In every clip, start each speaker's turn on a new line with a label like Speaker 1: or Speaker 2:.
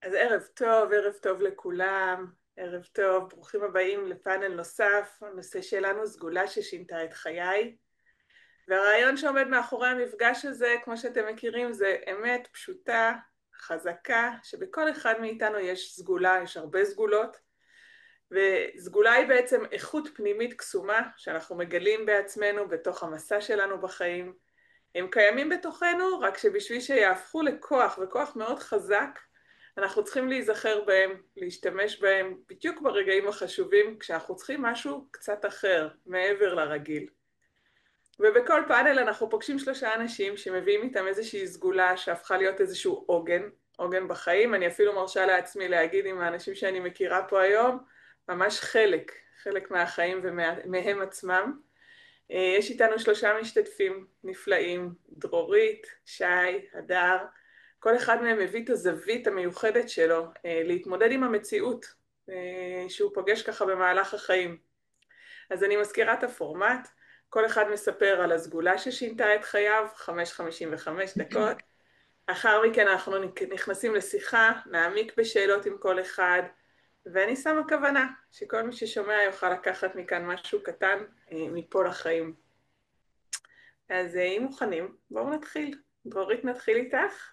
Speaker 1: אז ערב טוב לכולם, ערב טוב, ברוכים הבאים לפאנל נוסף. הנושא שלנו סגולה ששינתה את חיי, והרעיון שעומד מאחורי המפגש הזה, כמו שאתם מכירים, זה אמת פשוטה, חזקה, שבכל אחד מאיתנו יש סגולה, יש הרבה סגולות, וסגולה היא בעצם איכות פנימית קסומה שאנחנו מגלים בעצמנו בתוך המסע שלנו בחיים. הם קיימים בתוכנו, רק שבשביל שיהפכו לכוח, וכוח מאוד חזק, אנחנו צריכים להיזכר בהם, להשתמש בהם בדיוק ברגעים החשובים, כשאנחנו צריכים משהו קצת אחר, מעבר לרגיל. ובכל פאנל אנחנו פוגשים 3 אנשים שמביאים איתם איזושהי סגולה שהפכה להיות איזשהו עוגן בחיים. אני אפילו מרשה לעצמי להגיד עם האנשים שאני מכירה פה היום, ממש חלק מהחיים ומהם עצמם. יש איתנו 3 משתתפים נפלאים, דרורית, שי, הדר. כל אחד מהם מביא את הזווית המיוחדת שלו להתמודד עם המציאות שהוא פוגש ככה במהלך החיים. אז אני מזכירה את הפורמט, כל אחד מספר על הסגולה ששינתה את חייו, 5:55. אחר מכן אנחנו נכנסים לשיחה, נעמיק בשאלות עם כל אחד, ואני שמה כוונה שכל מי ששומע יוכל לקחת מכאן משהו קטן מפה לחיים. אז אם מוכנים, בואו נתחיל. דרורית, נתחיל איתך.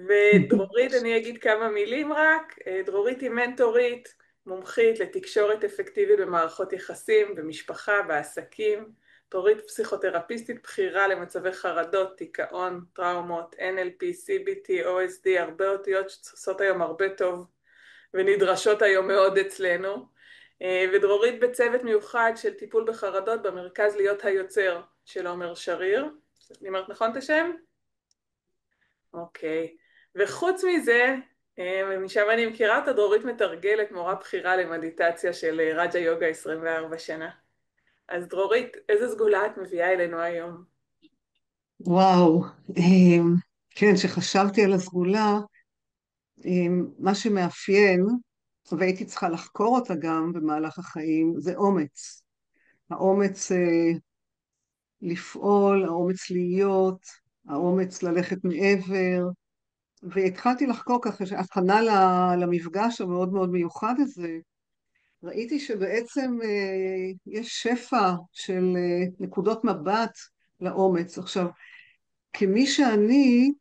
Speaker 1: ודרורית, אני אגיד כמה מילים רק. דרורית היא מנטורית, מומחית לתקשורת אפקטיבית במערכות יחסים, במשפחה, בעסקים. דרורית פסיכותרפיסטית בחירה למצבי חרדות, דיכאון, טראומות, NLP, CBT, OSD, הרבה אותיות שעושות היום הרבה טוב ונדרשות היום מאוד אצלנו. ודרורית בצוות מיוחד של טיפול בחרדות במרכז להיות היוצר של עומר שריר. אני אומרת נכון את השם? אוקיי. וחוץ מזה, משם אני מכירה אותה, דרורית מתרגלת, מורה בחירה למדיטציה של רג'ה יוגה 24 שנה. אז דרורית, איזה סגולה את מביאה אלינו היום?
Speaker 2: וואו, כן, שחשבתי על הסגולה, מה שמאפיין, והייתי צריכה לחקור אותה גם במהלך החיים, זה אומץ. האומץ לפעול, האומץ להיות, האומץ ללכת מעבר, והתחלתי לחקור ככה, הכנה למפגש המאוד מאוד מיוחד הזה, ראיתי שבעצם יש שפע של נקודות מבט לאומץ. עכשיו, כמי שאני,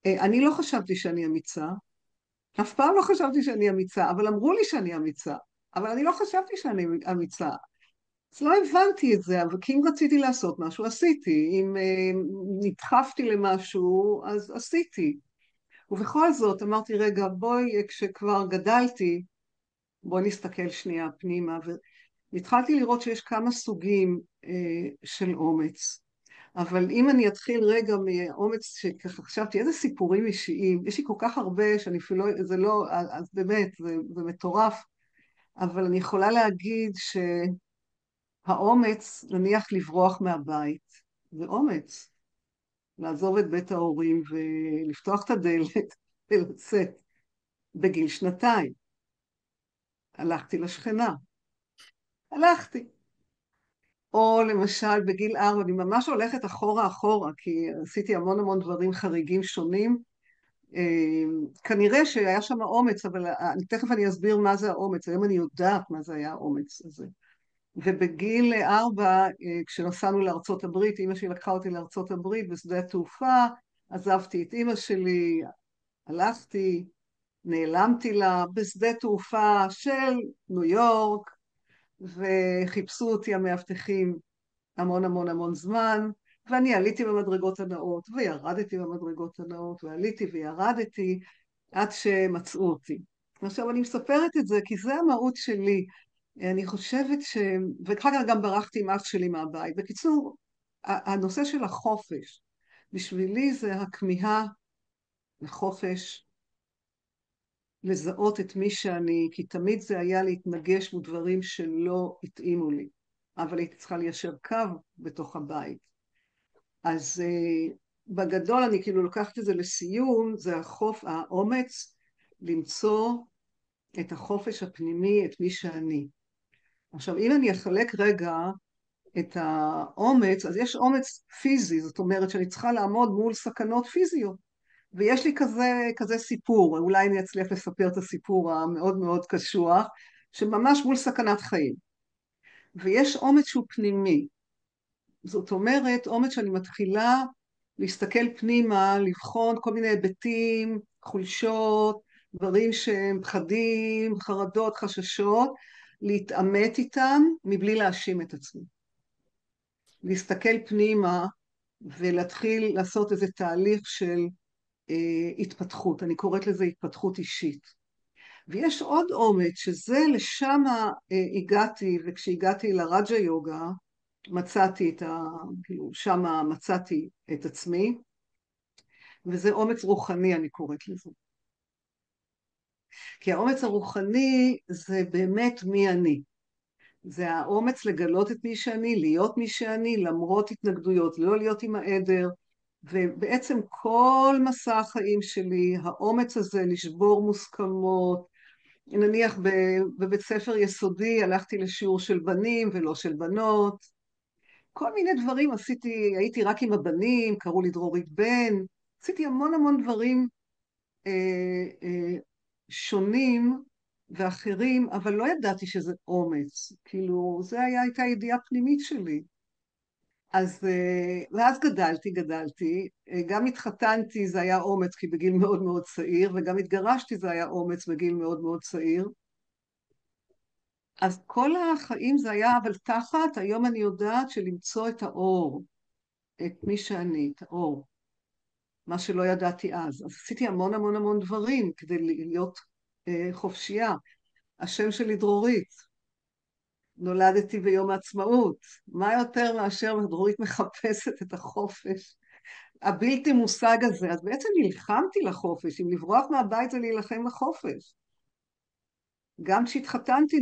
Speaker 2: אני לא חשבתי שאני אמיצה, אף פעם לא חשבתי שאני אמיצה, אבל אמרו לי שאני אמיצה, אבל אני לא חשבתי שאני אמיצה. אז לא הבנתי את זה, אבל כי אם רציתי לעשות משהו, עשיתי. אם נדחפתי למשהו, אז עשיתי. ובכל זאת אמרתי, רגע, בואי, כשכבר גדלתי, בואי נסתכל שנייה פנימה, והתחלתי לראות שיש כמה סוגים של אומץ. אבל אם אני אתחיל רגע מאומץ שככה חשבתי, איזה סיפורים אישיים, יש לי כל כך הרבה שאני אפילו, זה לא, אז באמת, זה מטורף, אבל אני יכולה להגיד שהאומץ, נניח לברוח מהבית, זה אומץ, לעזוב את בית ההורים ולפתוח את הדלת ולצאת. בגיל 2, הלכתי לשכנה, הלכתי. או למשל בגיל 4, אני ממש הולכת אחורה, כי עשיתי המון דברים חריגים שונים, כנראה שהיה שם אומץ, אבל תכף אני אסביר מה זה האומץ, היום אני יודעת מה זה היה האומץ הזה. ובגיל 4, כשנסענו לארצות הברית, אמא שלי לקחה אותי לארצות הברית בשדה התעופה, עזבתי את אמא שלי, הלכתי, נעלמתי לה בשדה תעופה של ניו יורק, וחיפשו אותי המאבטחים המון זמן, ואני עליתי במדרגות הנאות, וירדתי במדרגות הנאות, ועליתי וירדתי, עד שמצאו אותי. עכשיו אני מספרת את זה כי זה המהות שלי. אני חושבת ואחר כך גם ברחתי עם אח שלי מהבית. בקיצור, הנושא של החופש, בשבילי זה הכמיהה לחופש, לזהות את מי שאני, כי תמיד זה היה להתנגש בדברים שלא התאימו לי, אבל הייתי צריכה ליישר קו בתוך הבית. אז בגדול אני כאילו לוקחת את זה לסיום, זה האומץ למצוא את החופש הפנימי, את מי שאני. עכשיו, אם אני אחלק רגע את האומץ, אז יש אומץ פיזי, זאת אומרת שאני צריכה לעמוד מול סכנות פיזיות, ויש לי כזה סיפור, אולי אני אצליח לספר את הסיפור המאוד מאוד קשוח, שממש מול סכנת חיים. ויש אומץ שהוא פנימי. זאת אומרת, אומץ שאני מתחילה להסתכל פנימה, לבחון כל מיני היבטים, חולשות, דברים שהם פחדים, חרדות, חששות, להתעמת איתם מבלי להאשים את עצמי. להסתכל פנימה ולהתחיל לעשות איזה תהליך של התפתחות, אני קוראת לזה התפתחות אישית. ויש עוד אומץ שזה לשם הגעתי, וכשהגעתי לרג'ה יוגה, מצאתי כאילו שמה מצאתי את עצמי, וזה אומץ רוחני אני קוראת לזה. כי האומץ הרוחני זה באמת מי אני. זה האומץ לגלות את מי שאני, להיות מי שאני, למרות התנגדויות, לא להיות עם העדר, ובעצם כל מסע החיים שלי, האומץ הזה לשבור מוסכמות, נניח בבית ספר יסודי הלכתי לשיעור של בנים ולא של בנות, כל מיני דברים עשיתי, הייתי רק עם הבנים, קראו לי דרורית בן, עשיתי המון המון דברים אה, שונים ואחרים, אבל לא ידעתי שזה אומץ, כאילו זה הייתה ידיעה פנימית שלי. אז, ואז גדלתי, גם התחתנתי זה היה אומץ כי בגיל מאוד מאוד צעיר, וגם התגרשתי זה היה אומץ בגיל מאוד מאוד צעיר. אז כל החיים זה היה, אבל תחת, היום אני יודעת שלמצוא את האור, את מי שאני, את האור, מה שלא ידעתי אז. אז עשיתי המון המון המון דברים כדי להיות חופשייה. השם שלי דרורית, נולדתי ביום העצמאות. מה יותר מאשר דרורית מחפשת את החופש הבלתי מושג הזה? אז בעצם נלחמתי לחופש, אם לברוח מהבית זה להילחם לחופש. גם כשהתחתנתי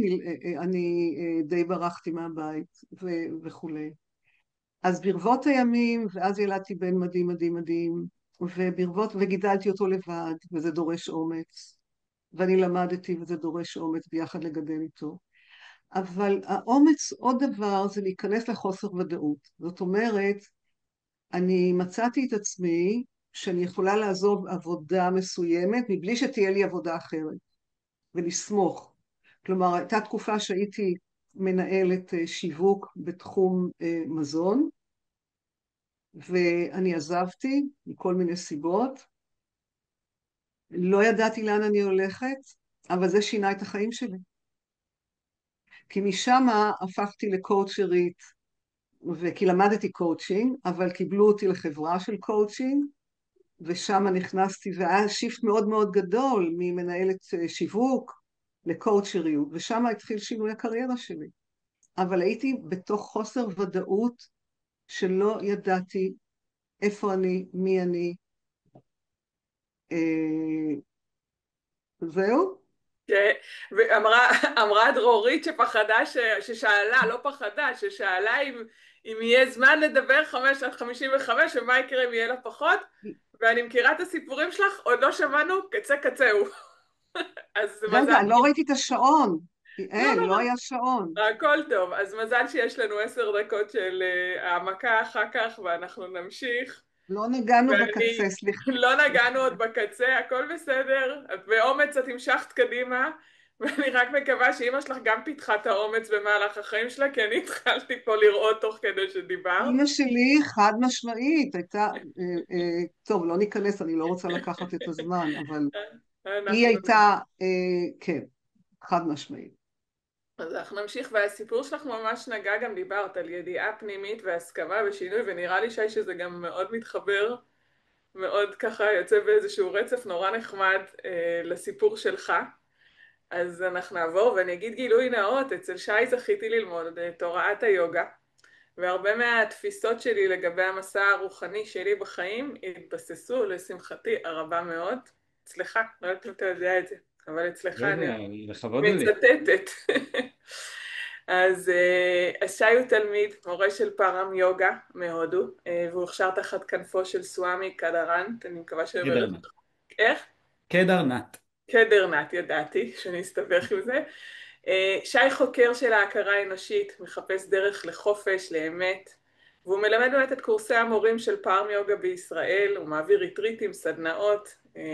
Speaker 2: אני די ברחתי מהבית וכולי. אז ברבות הימים, ואז ילדתי בן מדהים מדהים מדהים, וגידלתי אותו לבד, וזה דורש אומץ. ואני למדתי וזה דורש אומץ ביחד לגדל איתו. אבל האומץ עוד דבר זה להיכנס לחוסר ודאות. זאת אומרת, אני מצאתי את עצמי שאני יכולה לעזוב עבודה מסוימת מבלי שתהיה לי עבודה אחרת, ולסמוך. כלומר, הייתה תקופה שהייתי מנהלת שיווק בתחום מזון, ואני עזבתי מכל מיני סיבות. לא ידעתי לאן אני הולכת, אבל זה שינה את החיים שלי. כי משם הפכתי לקואוצ'רית, וכי למדתי קואוצ'ינג, אבל קיבלו אותי לחברה של קואוצ'ינג, ושם נכנסתי, והיה שיפט מאוד מאוד גדול ממנהלת שיווק לקואוצ'ריות, ושם התחיל שינוי הקריירה שלי. אבל הייתי בתוך חוסר ודאות שלא ידעתי איפה אני, מי אני. זהו?
Speaker 1: כן, ואמרה דרורית שפחדה, ששאלה, לא פחדה, ששאלה אם יהיה זמן לדבר 5 עד 55 ומה יקרה אם יהיה לה פחות, ואני מכירה את הסיפורים שלך, עוד לא שמענו קצה קצהו. אז
Speaker 2: רגע,
Speaker 1: מזל,
Speaker 2: אני לא ראיתי את השעון.
Speaker 1: לא,
Speaker 2: אין,
Speaker 1: לא,
Speaker 2: לא
Speaker 1: לא,
Speaker 2: היה שעון.
Speaker 1: הכל טוב, אז מזל שיש לנו 10 דקות של העמקה אחר כך ואנחנו נמשיך.
Speaker 2: לא נגענו
Speaker 1: ואני,
Speaker 2: בקצה, סליחה.
Speaker 1: לא נגענו עוד בקצה, הכל בסדר, את באומץ את המשכת קדימה, ואני רק מקווה שאימא שלך גם פיתחה את האומץ במהלך החיים שלה, כי אני התחלתי פה לראות תוך כדי שדיברת.
Speaker 2: אימא שלי חד משמעית הייתה, טוב, לא ניכנס, אני לא רוצה לקחת את הזמן, אבל היא
Speaker 1: אנחנו,
Speaker 2: הייתה, כן, חד משמעית.
Speaker 1: אז אנחנו נמשיך, והסיפור שלך ממש נגע, גם דיברת על ידיעה פנימית והסכמה ושינוי, ונראה לי שי שזה גם מאוד מתחבר, מאוד ככה יוצא באיזשהו רצף נורא נחמד לסיפור שלך. אז אנחנו נעבור, ואני אגיד גילוי נאות, אצל שי זכיתי ללמוד את הוראת היוגה, והרבה מהתפיסות שלי לגבי המסע הרוחני שלי בחיים התבססו לשמחתי הרבה מאוד, אצלך, לא יודעת אם אתה יודע את זה, אבל אצלך
Speaker 3: לא
Speaker 1: אני
Speaker 3: יודע, לכבוד הוא לי.
Speaker 1: מצטטת. אז שי הוא תלמיד, מורה של פארם יוגה מהודו, והוא הוכשר תחת כנפו של סואמי קדרנט, אני מקווה שאני אומרת,
Speaker 3: קדרנט.
Speaker 1: איך?
Speaker 3: קדרנט.
Speaker 1: קדרנט, ידעתי שאני אסתבך עם זה. שי חוקר של ההכרה האנושית, מחפש דרך לחופש, לאמת, והוא מלמד באמת את קורסי המורים של פארם יוגה בישראל, הוא מעביר ריטריטים, סדנאות,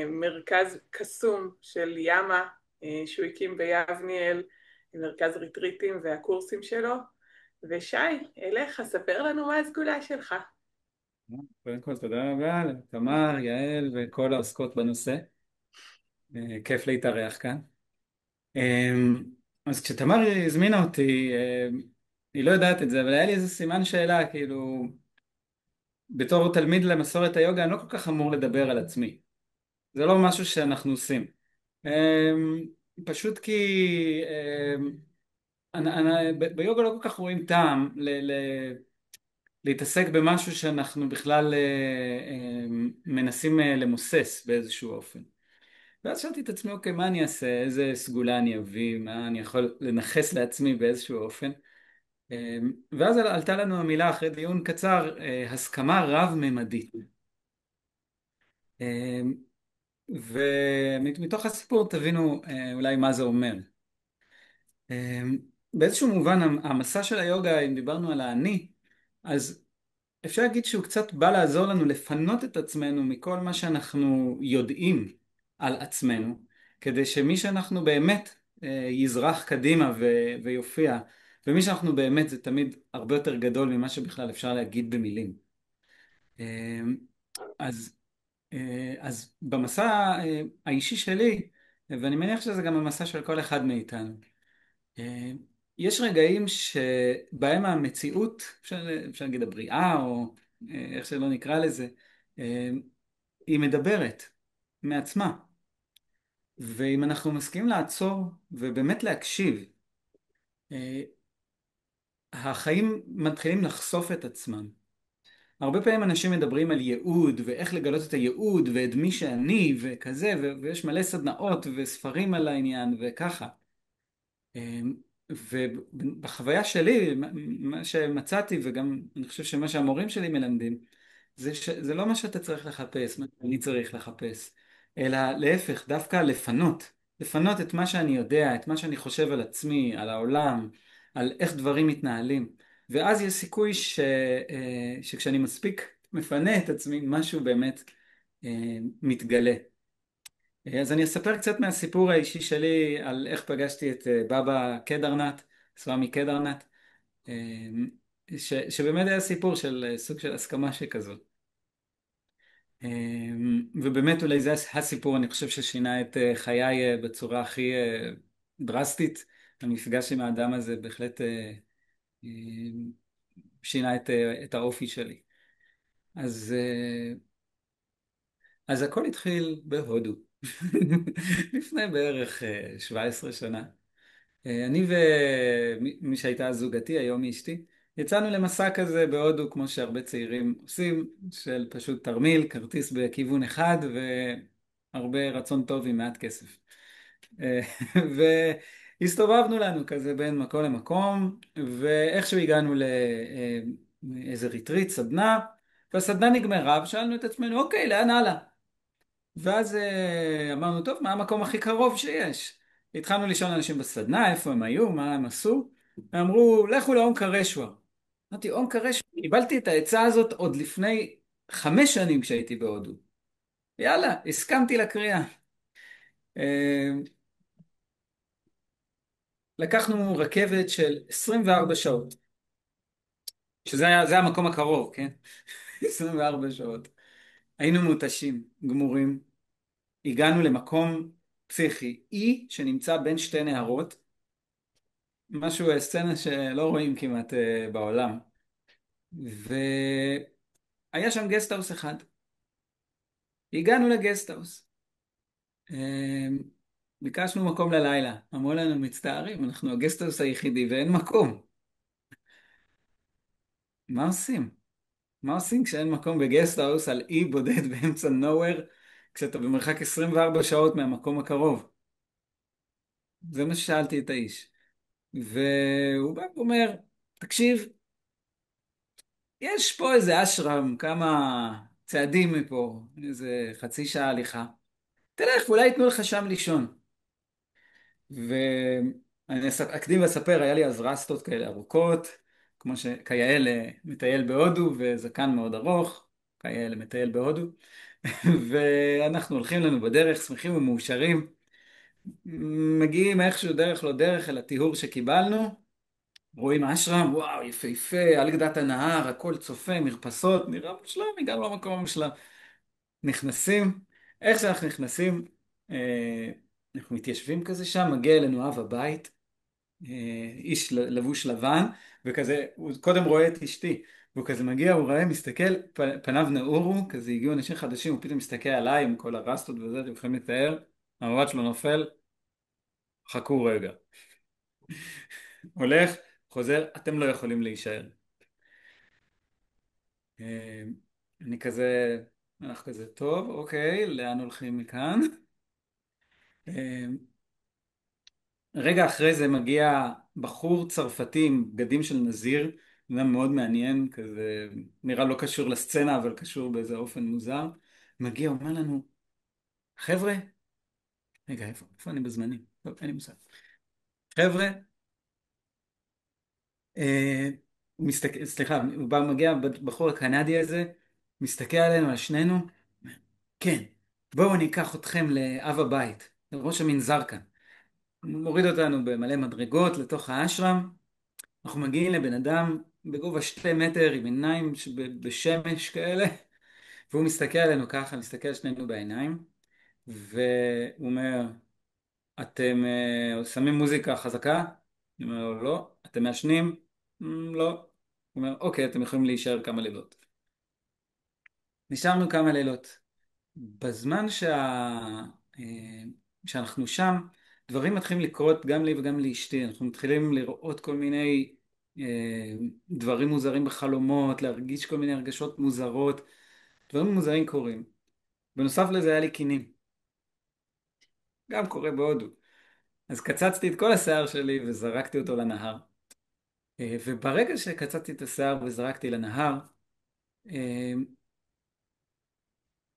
Speaker 1: מרכז קסום של ימה שהוא הקים ביבניאל, מרכז ריטריטים והקורסים שלו. ושי, אליך, ספר לנו מה הסגולה שלך.
Speaker 3: קודם כל תודה רבה לתמר, יעל וכל העוסקות בנושא. כיף להתארח כאן. אז כשתמר הזמינה אותי, היא לא יודעת את זה, אבל היה לי איזה סימן שאלה, כאילו, בתור תלמיד למסורת היוגה, אני לא כל כך אמור לדבר על עצמי. זה לא משהו שאנחנו עושים. פשוט כי ביוגה לא כל כך רואים טעם להתעסק במשהו שאנחנו בכלל מנסים למוסס באיזשהו אופן. ואז שאלתי את עצמי, אוקיי, מה אני אעשה? איזה סגולה אני אביא? מה אני יכול לנכס לעצמי באיזשהו אופן? ואז עלתה לנו המילה אחרי דיון קצר, הסכמה רב-ממדית. ומתוך הסיפור תבינו אולי מה זה אומר. באיזשהו מובן המסע של היוגה, אם דיברנו על האני, אז אפשר להגיד שהוא קצת בא לעזור לנו לפנות את עצמנו מכל מה שאנחנו יודעים על עצמנו, כדי שמי שאנחנו באמת יזרח קדימה ויופיע, ומי שאנחנו באמת זה תמיד הרבה יותר גדול ממה שבכלל אפשר להגיד במילים. אז, אז במסע האישי שלי, ואני מניח שזה גם המסע של כל אחד מאיתנו, יש רגעים שבהם המציאות, אפשר להגיד הבריאה או איך שלא נקרא לזה, היא מדברת מעצמה. ואם אנחנו מסכימים לעצור ובאמת להקשיב, החיים מתחילים לחשוף את עצמם. הרבה פעמים אנשים מדברים על ייעוד ואיך לגלות את הייעוד ואת מי שאני וכזה, ויש מלא סדנאות וספרים על העניין וככה. ובחוויה שלי, מה שמצאתי, וגם אני חושב שמה שהמורים שלי מלמדים, זה לא מה שאתה צריך לחפש, מה שאני צריך לחפש, אלא להפך, דווקא לפנות את מה שאני יודע, את מה שאני חושב על עצמי, על העולם, על איך דברים מתנהלים. ואז יש סיכוי שכשאני מספיק מפנה את עצמי, משהו באמת מתגלה. אז אני אספר קצת מהסיפור האישי שלי על איך פגשתי את בבא קדרנט, סוואמי קדרנט, שבאמת היה סיפור של סוג של הסכמה שכזאת. ובאמת אולי זה הסיפור, אני חושב ששינה את חיי בצורה הכי דרסטית. המפגש עם האדם הזה בהחלט אה, שינה את האופי שלי. אז, אז הכל התחיל בהודו, לפני בערך 17 שנה. אני ומי שהייתה זוגתי, היום אשתי, יצאנו למסע כזה בהודו, כמו שהרבה צעירים עושים, של פשוט תרמיל, כרטיס בכיוון אחד, והרבה רצון טוב עם מעט כסף. אה, והסתובבנו לנו כזה בין מקום למקום, ואיכשהו הגענו לאיזה ריטריט, סדנה, והסדנה נגמרה, ושאלנו את עצמנו, אוקיי, לאן הלאה? ואז אמרנו, טוב, מה המקום הכי קרוב שיש? התחלנו לשאול אנשים בסדנה, איפה הם היו, מה הם עשו, ואמרו, לכו לאומקרשוור. אמרתי, אומקרשוור, קיבלתי את העצה הזאת עוד לפני 5 שנים כשהייתי בהודו. יאללה, הסכמתי לקריאה. אה, לקחנו רכבת של 24 שעות, זה המקום הקרוב, כן? 24 שעות. היינו מותשים, גמורים. הגענו למקום פסיכי, אי שנמצא בין שתי נהרות, משהו, סצנה שלא רואים כמעט בעולם. והיה שם גסטהאוס אחד. הגענו לגסטהאוס. ביקשנו מקום ללילה. אמרו לנו, מצטערים, אנחנו הגסטהאוס היחידי ואין מקום. מה עושים? מה עושים כשאין מקום בגסטהאוס על אי בודד באמצע nowhere, כשאתה במרחק 24 שעות מהמקום הקרוב? זה מה ששאלתי את האיש. והוא בא ואומר, תקשיב, יש פה איזה אשרם, כמה צעדים מפה, איזה חצי שעה הליכה. תלך, ואולי ייתנו לך שם לישון. ואני אקדים ואספר, היה לי אז רסטות כאלה ארוכות, כמו שכיאה למטייל בהודו וזקן מאוד ארוך, כיאה למטייל בהודו. ואנחנו הולכים לנו בדרך, שמחים ומאושרים, מגיעים איכשהו דרך לא דרך אל הטיהור שקיבלנו, רואים אשרם, וואו, יפהפה, על גדת הנהר, הכל צופה, מרפסות, נראה מושלם, הגענו למקום המושלם. נכנסים, איך שאנחנו נכנסים, אנחנו מתיישבים כזה שם, מגיע אלינו אב הבית, איש לבוש לבן, וכזה, הוא קודם רואה את אשתי, והוא כזה מגיע, הוא רואה, מסתכל, פניו נעורו, כזה הגיעו אנשים חדשים, הוא פתאום מסתכל עליי עם כל הרסטות וזה, אתם יכולים לתאר, המבט שלו נופל, חכו רגע. הולך, חוזר, אתם לא יכולים להישאר. אה, אני כזה, אנחנו כזה, טוב, אוקיי, לאן הולכים מכאן? אה, רגע אחרי זה מגיע בחור צרפתי עם בגדים של נזיר, זה מאוד מעניין, כזה נראה לא קשור לסצנה אבל קשור באיזה אופן מוזר. מגיע, אומר לנו, חבר'ה, רגע, איפה אני בזמנים? טוב, אין לי מושג. חבר'ה, אה, סליחה, מגיע בחור הקנדי הזה, מסתכל עלינו, על שנינו, כן, בואו אני אקח אתכם לאב הבית, לראש המנזר כאן. הוא מוריד אותנו במלא מדרגות לתוך האשרם, אנחנו מגיעים לבן אדם בגובה 2 מטר עם עיניים בשמש כאלה, והוא מסתכל עלינו ככה, מסתכל שנינו בעיניים, והוא אומר, אתם שמים מוזיקה חזקה? אני אומר לו, לא. אתם מעשנים? לא." הוא אומר, אוקיי, אתם יכולים להישאר כמה לילות." נשארנו כמה לילות. בזמן אה, שאנחנו שם, דברים מתחילים לקרות גם לי וגם לאשתי. אנחנו מתחילים לראות כל מיני דברים מוזרים בחלומות, להרגיש כל מיני הרגשות מוזרות, דברים מוזרים קורים. בנוסף לזה היה לי קינים, גם קורה בהודו. אז קצצתי את כל השיער שלי וזרקתי אותו לנהר. וברגע שקצצתי את השיער וזרקתי לנהר, אה,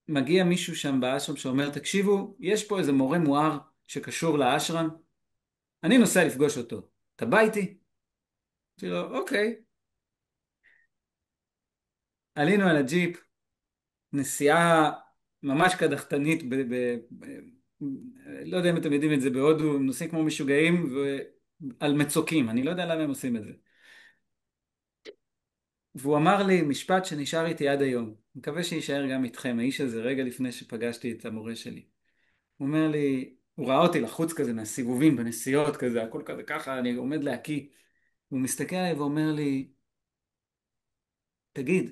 Speaker 3: מגיע מישהו שם באשרם שאומר, תקשיבו, יש פה איזה מורה מואר שקשור לאשרם, אני נוסע לפגוש אותו. אתה בא איתי? אמרתי לו, אוקיי. עלינו על הג'יפ, נסיעה ממש קדחתנית, לא יודע אם אתם יודעים את זה בהודו, הם נוסעים כמו משוגעים על מצוקים, אני לא יודע למה הם עושים את זה. והוא אמר לי משפט שנשאר איתי עד היום, מקווה שיישאר גם איתכם, האיש הזה רגע לפני שפגשתי את המורה שלי. הוא אומר לי, הוא ראה אותי לחוץ כזה מהסיבובים בנסיעות כזה, הכל כזה ככה, אני עומד להקיא. הוא מסתכל עליי ואומר לי, תגיד,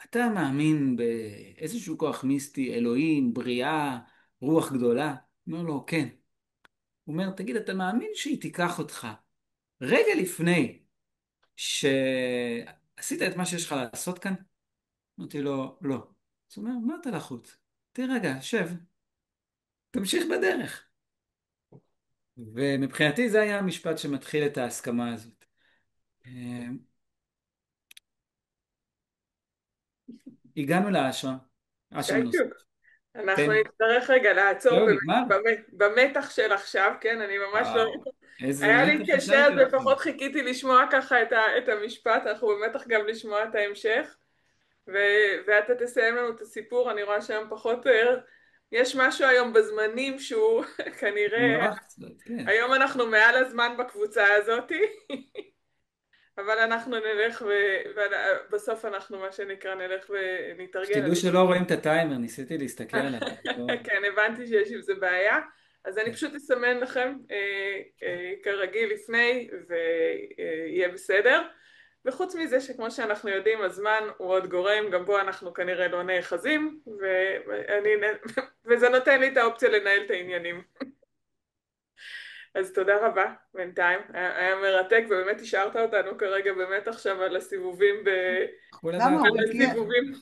Speaker 3: אתה מאמין באיזשהו כוח מיסטי, אלוהים, בריאה, רוח גדולה? אומר לו, כן. הוא אומר, תגיד, אתה מאמין שהיא תיקח אותך רגע לפני שעשית את מה שיש לך לעשות כאן? אמרתי לו, לא. אז הוא אומר, מה אתה לחוץ? תירגע, שב, תמשיך בדרך. ומבחינתי זה היה המשפט שמתחיל את ההסכמה הזאת. אה, הגענו לאשרם, אשרם נוסף.
Speaker 1: שייקוק. אנחנו
Speaker 3: כן,
Speaker 1: נצטרך רגע לעצור
Speaker 3: זהו, נגמר.
Speaker 1: במתח של עכשיו, כן? אני ממש לא...
Speaker 3: וואו, איזה
Speaker 1: היה לי
Speaker 3: מתח
Speaker 1: קשה, אז
Speaker 3: השארתי לכם.
Speaker 1: לפחות חיכיתי לשמוע ככה את המשפט, אנחנו במתח גם לשמוע את ההמשך. ואתה תסיים לנו את הסיפור, אני רואה שהיום פחות או יותר, יש משהו היום בזמנים שהוא כנראה,
Speaker 3: מוארך קצת, כן.
Speaker 1: היום אנחנו מעל הזמן בקבוצה הזאת, אבל אנחנו נלך ובסוף אנחנו מה שנקרא נלך ונתרגל.
Speaker 3: שתדעו שלא רואים את הטיימר, ניסיתי להסתכל עליו. לא...
Speaker 1: כן, הבנתי שיש עם זה בעיה, אז אני
Speaker 3: כן.
Speaker 1: פשוט אסמן לכם כרגיל לפני ויהיה בסדר. וחוץ מזה שכמו שאנחנו יודעים הזמן הוא עוד גורם, גם בו אנחנו כנראה לא נאחזים, וזה נותן לי את האופציה לנהל את העניינים. אז תודה רבה בינתיים, היה מרתק ובאמת השארת אותנו כרגע באמת עכשיו על הסיבובים
Speaker 3: קחו
Speaker 2: למה
Speaker 3: לדעת.
Speaker 2: הוא
Speaker 1: על
Speaker 2: הגיע?
Speaker 1: הסיבובים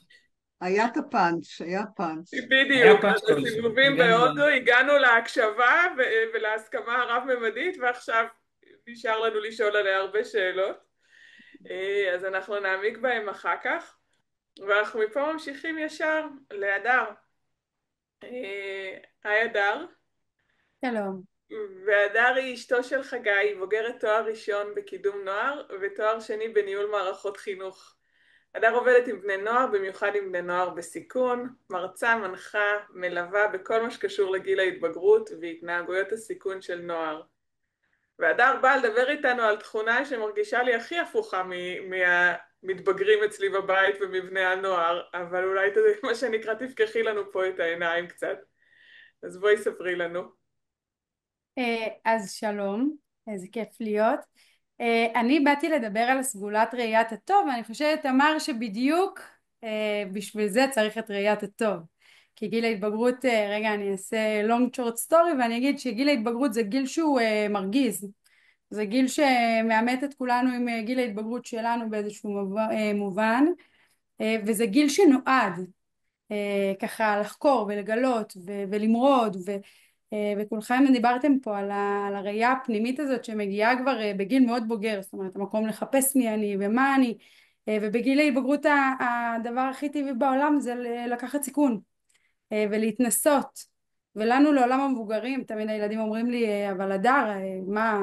Speaker 2: היה את הפאנץ', היה פאנץ'.
Speaker 3: היה
Speaker 1: בדיוק,
Speaker 3: פאנץ'
Speaker 1: על
Speaker 3: כלשהו.
Speaker 1: הסיבובים
Speaker 3: הגענו
Speaker 1: בהודו הגענו להקשבה ולהסכמה הרב-ממדית ועכשיו נשאר לנו לשאול עליה הרבה שאלות. אז אנחנו נעמיק בהם אחר כך, ואנחנו מפה ממשיכים ישר להדר. היי הדר.
Speaker 4: שלום.
Speaker 1: והדר היא אשתו של חגי, היא בוגרת תואר ראשון בקידום נוער ותואר שני בניהול מערכות חינוך. הדר עובדת עם בני נוער, במיוחד עם בני נוער בסיכון, מרצה, מנחה, מלווה בכל מה שקשור לגיל ההתבגרות והתנהגויות הסיכון של נוער. והדר באה לדבר איתנו על תכונה שמרגישה לי הכי הפוכה מהמתבגרים אצלי בבית ומבני הנוער, אבל אולי מה שנקרא תפקחי לנו פה את העיניים קצת. אז בואי ספרי לנו.
Speaker 4: אז שלום, איזה כיף להיות. אני באתי לדבר על סגולת ראיית הטוב, ואני חושבת, תמר, שבדיוק בשביל זה צריך את ראיית הטוב. כי גיל ההתבגרות, רגע אני אעשה long short story ואני אגיד שגיל ההתבגרות זה גיל שהוא מרגיז. זה גיל שמאמת את כולנו עם גיל ההתבגרות שלנו באיזשהו מובן, וזה גיל שנועד ככה לחקור ולגלות ולמרוד וכולכם דיברתם פה על הראייה הפנימית הזאת שמגיעה כבר בגיל מאוד בוגר, זאת אומרת המקום לחפש מי אני ומה אני, ובגיל ההתבגרות הדבר הכי טבעי בעולם זה לקחת סיכון ולהתנסות. ולנו לעולם המבוגרים תמיד הילדים אומרים לי אבל הדר מה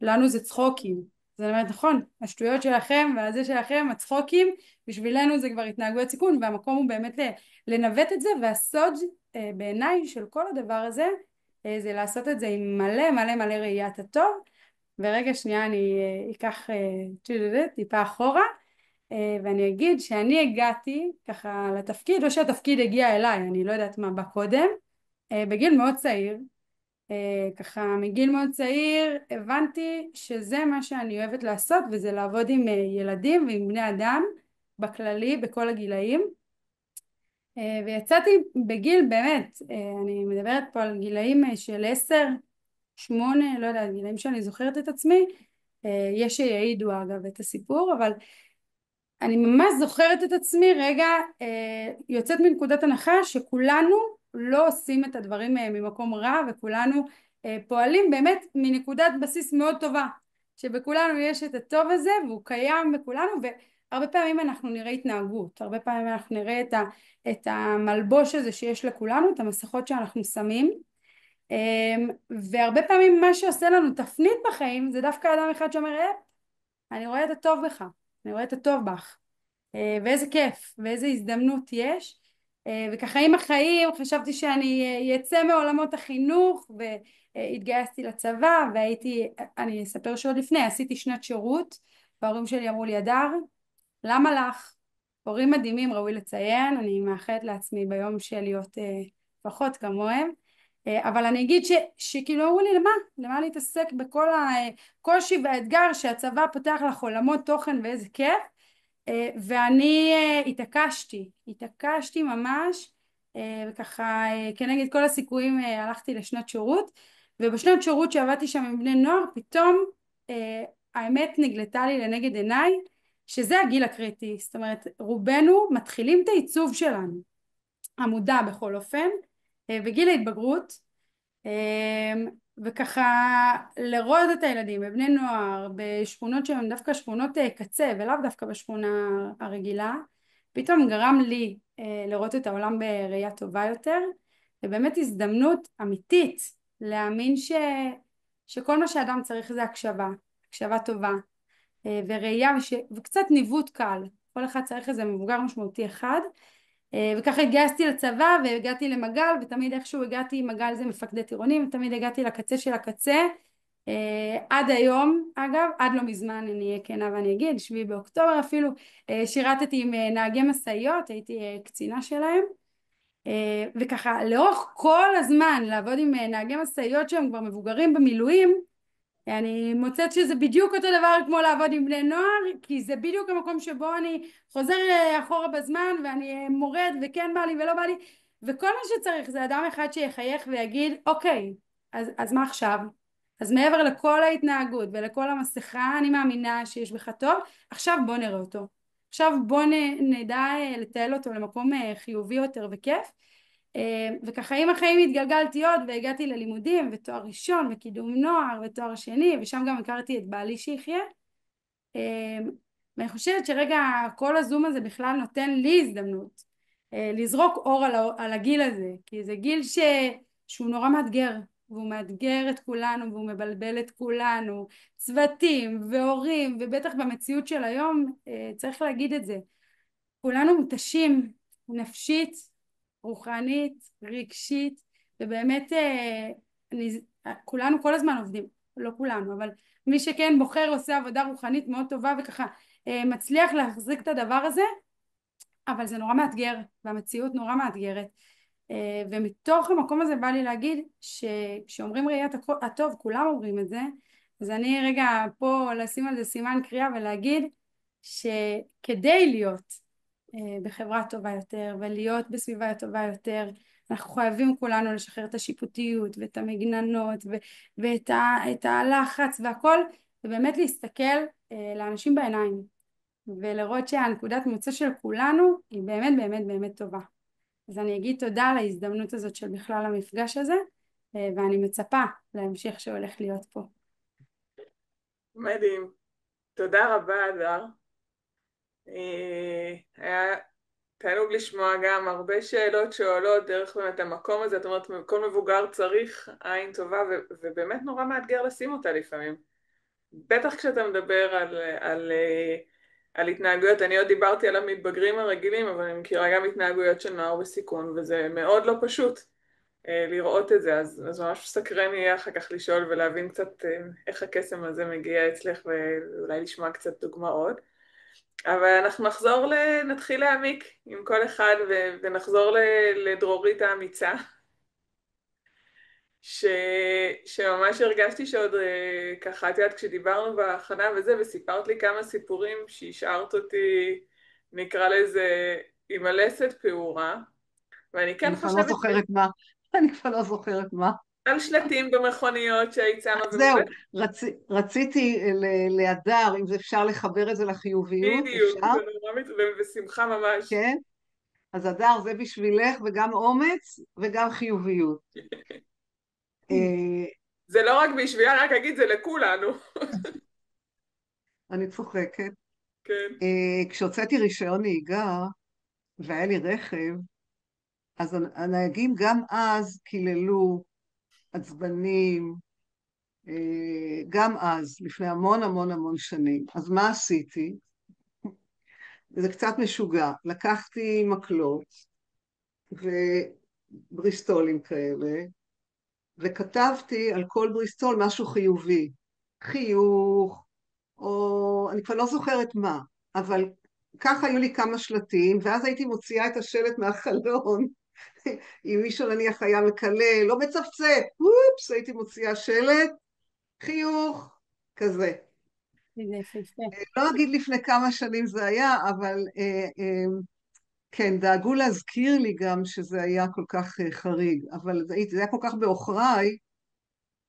Speaker 4: לנו זה צחוקים, זאת אומרת נכון השטויות שלכם והזה שלכם הצחוקים בשבילנו זה כבר התנהגויות סיכון, והמקום הוא באמת לנווט את זה, והסוד בעיניי של כל הדבר הזה זה לעשות את זה עם מלא מלא מלא ראיית הטוב. ורגע שנייה אני אקח טיפה אחורה ואני אגיד שאני הגעתי ככה לתפקיד, או שהתפקיד הגיע אליי, אני לא יודעת מה בא קודם, בגיל מאוד צעיר. ככה מגיל מאוד צעיר הבנתי שזה מה שאני אוהבת לעשות, וזה לעבוד עם ילדים ועם בני אדם בכללי בכל הגילאים. ויצאתי בגיל באמת, אני מדברת פה על גילאים של 10, 8, לא יודעת, גילאים שאני זוכרת את עצמי, יש שיעידו אגב את הסיפור, אבל אני ממש זוכרת את עצמי רגע יוצאת מנקודת הנחה שכולנו לא עושים את הדברים ממקום רע, וכולנו פועלים באמת מנקודת בסיס מאוד טובה, שבכולנו יש את הטוב הזה והוא קיים בכולנו, והרבה פעמים אנחנו נראה התנהגות, הרבה פעמים אנחנו נראה את המלבוש הזה שיש לכולנו, את המסכות שאנחנו שמים, והרבה פעמים מה שעושה לנו תפנית בחיים זה דווקא אדם אחד שאומר אני רואה את הטוב בך, אני רואה את הטוב בך, ואיזה כיף ואיזה הזדמנות יש. וככה עם החיים חשבתי שאני אצא מעולמות החינוך, והתגייסתי לצבא והייתי, אני אספר שעוד לפני עשיתי שנת שירות, וההורים שלי אמרו לי הדר למה לך? הורים מדהימים ראוי לציין, אני מאחלת לעצמי ביום של להיות לפחות כמוהם, אבל אני אגיד שכאילו אמרו לי למה להתעסק בכל הקושי והאתגר שהצבא פותח לך עולמות תוכן ואיזה כיף. ואני התעקשתי ממש, וככה כנגד כל הסיכויים הלכתי לשנת שירות, ובשנת שירות שעבדתי שם עם בני נוער פתאום האמת נגלתה לי לנגד עיניי שזה הגיל הקריטי, זאת אומרת רובנו מתחילים את העיצוב שלנו המודע בכל אופן בגיל ההתבגרות, וככה לראות את הילדים בבני נוער בשכונות שהן דווקא שכונות קצה ולאו דווקא בשכונה הרגילה, פתאום גרם לי לראות את העולם בראייה טובה יותר, ובאמת הזדמנות אמיתית להאמין שכל מה שאדם צריך זה הקשבה טובה וראייה וקצת ניווט קל, כל אחד צריך איזה מבוגר משמעותי אחד. וככה התגייסתי לצבא והגעתי למג"ל, ותמיד איכשהו הגעתי, מג"ל זה מפקדי טירונים, ותמיד הגעתי לקצה של הקצה, עד היום אגב, עד לא מזמן אני אהיה כנה ואני אגיד, 7 באוקטובר אפילו, שירתתי עם נהגי משאיות, הייתי קצינה שלהם, וככה לאורך כל הזמן לעבוד עם נהגי משאיות שהם כבר מבוגרים במילואים, אני מוצאת שזה בדיוק אותו דבר כמו לעבוד עם בני נוער, כי זה בדיוק המקום שבו אני חוזר אחורה בזמן ואני מורד וכן בא לי ולא בא לי, וכל מה שצריך זה אדם אחד שיחייך ויגיד אוקיי, אז מה עכשיו? אז מעבר לכל ההתנהגות ולכל המסכה אני מאמינה שיש בך טוב, עכשיו בוא נראה אותו, עכשיו בוא נדע לטייל אותו למקום חיובי יותר וכיף. וככה עם החיים התגלגלתי עוד והגעתי ללימודים ותואר ראשון וקידום נוער ותואר שני, ושם גם הכרתי את בעלי שיחיה, ואני חושבת שרגע כל הזום הזה בכלל נותן לי הזדמנות לזרוק אור על הגיל הזה, כי זה גיל שהוא נורא מאתגר, והוא מאתגר את כולנו והוא מבלבל את כולנו, צוותים והורים, ובטח במציאות של היום צריך להגיד את זה, כולנו מותשים נפשית, רוחנית, רגשית, ובאמת כולנו כל הזמן עובדים, לא כולנו, אבל מי שכן בוחר עושה עבודה רוחנית מאוד טובה וככה מצליח להחזיק את הדבר הזה, אבל זה נורא מאתגר, והמציאות נורא מאתגרת. ומתוך המקום הזה בא לי להגיד שאומרים ראיית הטוב, כולם אומרים את זה, אז אני רגע פה לשים על זה סימן קריאה ולהגיד שכדי להיות בחברה טובה יותר ולהיות בסביבה טובה יותר, אנחנו חייבים כולנו לשחרר את השיפוטיות ואת המגננות ואת הלחץ והכל, ובאמת להסתכל לאנשים בעיניים ולראות שהנקודת מוצא של כולנו היא באמת באמת באמת טובה. אז אני אגיד תודה על ההזדמנות הזאת של בכלל המפגש הזה, ואני מצפה להמשך שהולך להיות פה.
Speaker 1: מדהים. תודה רבה, הדר. היה תענוג לשמוע גם הרבה שאלות שעולות דרך באמת המקום הזה. זאת אומרת, כל מבוגר צריך עין טובה, ובאמת נורא מאתגר לשים אותה לפעמים. בטח כשאתה מדבר על התנהגויות. אני עוד דיברתי על המתבגרים הרגילים, אבל אני מכירה גם התנהגויות של נוער בסיכון, וזה מאוד לא פשוט לראות את זה. אז ממש סקרן יהיה אחר כך לשאול ולהבין קצת איך הקסם הזה מגיע אצלך, ואולי לשמוע קצת דוגמאות. אבל אנחנו נתחיל להעמיק עם כל אחד, ונחזור לדרורית האמיצה, שממש הרגשתי שעוד ככה, את יודעת, כשדיברנו בהכנה וזה, וסיפרת לי כמה סיפורים שהשארת אותי, נקרא לזה, עם הלסת פעורה, ואני כן
Speaker 2: אני כבר לא
Speaker 1: חושבת
Speaker 2: זוכרת מה. אני כבר לא זוכרת מה.
Speaker 1: על שלטים במכוניות שהיית שמה,
Speaker 2: זהו, רציתי להדר, אם זה אפשר לחבר את זה לחיוביות,
Speaker 1: בדיוק,
Speaker 2: אפשר?
Speaker 1: זה נורא בשמחה ממש.
Speaker 2: כן? אז הדר, זה בשבילך, וגם אומץ וגם חיוביות.
Speaker 1: זה לא רק בשבילה, רק אגיד, זה לכולנו.
Speaker 2: אני צוחקת.
Speaker 1: כן.
Speaker 2: כשהוצאתי רישיון נהיגה, והיה לי רכב, אז הנהגים גם אז קיללו, עצבנים, גם אז, לפני המון המון המון שנים. אז מה עשיתי? זה קצת משוגע. לקחתי מקלות ובריסטולים כאלה, וכתבתי על כל בריסטול משהו חיובי. חיוך, או אני כבר לא זוכרת מה, אבל ככה היו לי כמה שלטים, ואז הייתי מוציאה את השלט מהחלון, אם מישהו נניח היה מקלל, לא מצפצף, אופס, הייתי מוציאה שלט, חיוך, כזה.
Speaker 4: זה יפהפה.
Speaker 2: לא אגיד לפני כמה שנים זה היה, אבל כן, דאגו להזכיר לי גם שזה היה כל כך חריג, אבל זה היה כל כך בעוכריי,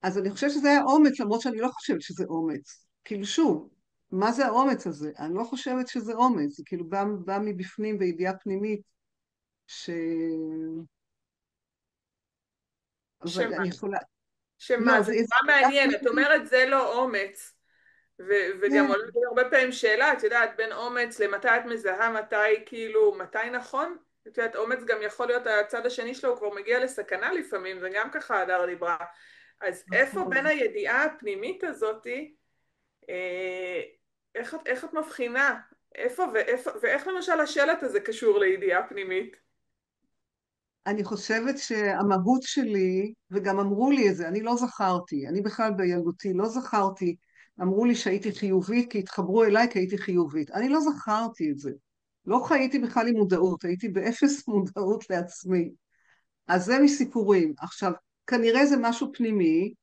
Speaker 2: אז אני חושבת שזה היה אומץ, למרות שאני לא חושבת שזה אומץ. כאילו שוב, מה זה האומץ הזה? אני לא חושבת שזה אומץ, זה כאילו בא מבפנים בידיעה פנימית, ש... אבל
Speaker 1: שמה?
Speaker 2: אני יכולה...
Speaker 1: שמה?
Speaker 2: לא,
Speaker 1: זה
Speaker 2: זה
Speaker 1: נורא
Speaker 2: ידיעה
Speaker 1: מעניין. את
Speaker 2: פנימית.
Speaker 1: אומרת, זה לא אומץ. וגם
Speaker 2: כן.
Speaker 1: עולה לי הרבה פעמים שאלה, את יודעת, בין אומץ למתי את מזהה, מתי כאילו, מתי נכון? את יודעת, אומץ גם יכול להיות הצד השני שלו, הוא כבר מגיע לסכנה לפעמים, זה גם ככה הדר דיברה. אז איפה
Speaker 2: נכון.
Speaker 1: בין הידיעה הפנימית הזאתי, איך את מבחינה? איפה ואיך למשל השלט הזה קשור לידיעה פנימית?
Speaker 2: אני חושבת שהמהות שלי, וגם אמרו לי את זה, אני לא זכרתי, אני בכלל בילדותי לא זכרתי, אמרו לי שהייתי חיובית כי התחברו אליי כי הייתי חיובית. אני לא זכרתי את זה. לא חייתי בכלל עם מודעות, הייתי באפס מודעות לעצמי. אז זה מסיפורים. עכשיו, כנראה זה משהו פנימי,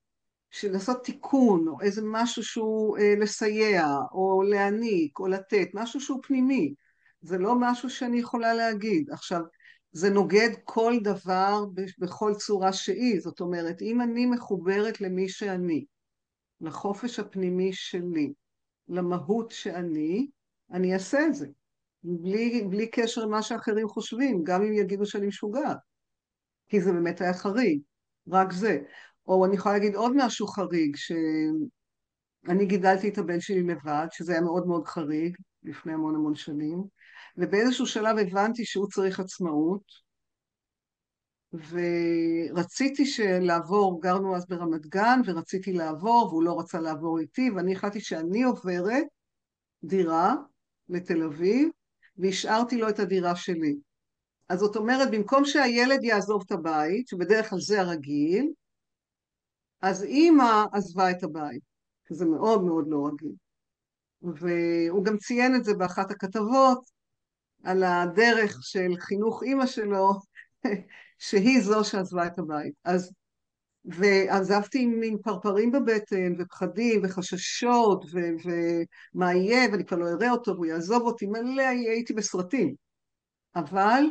Speaker 2: של לעשות תיקון, או איזה משהו שהוא לסייע, או להעניק, או לתת, משהו שהוא פנימי. זה לא משהו שאני יכולה להגיד. עכשיו, זה נוגד כל דבר בכל צורה שהיא. זאת אומרת, אם אני מחוברת למי שאני, לחופש הפנימי שלי, למהות שאני, אני אעשה את זה. בלי קשר למה שאחרים חושבים, גם אם יגידו שאני משוגעת. כי זה באמת היה חריג, רק זה. או אני יכולה להגיד עוד משהו חריג, שאני גידלתי את הבן שלי לבד, שזה היה מאוד מאוד חריג, לפני המון המון שנים, ובאיזשהו שלב הבנתי שהוא צריך עצמאות, ורציתי לעבור, גרנו אז ברמת גן, ורציתי לעבור, והוא לא רצה לעבור איתי, ואני החלטתי שאני עוברת דירה לתל אביב, והשארתי לו את הדירה שלי. אז זאת אומרת, במקום שהילד יעזוב את הבית, שבדרך כלל זה הרגיל, אז אימא עזבה את הבית, שזה מאוד מאוד לא רגיל. והוא גם ציין את זה באחת הכתבות, על הדרך של חינוך אימא שלו, שהיא זו שעזבה את הבית. ועזבתי עם פרפרים בבטן, ופחדים, וחששות, ומה יהיה, ואני כבר לא אראה אותו, והוא יעזוב אותי, מלא הייתי בסרטים. אבל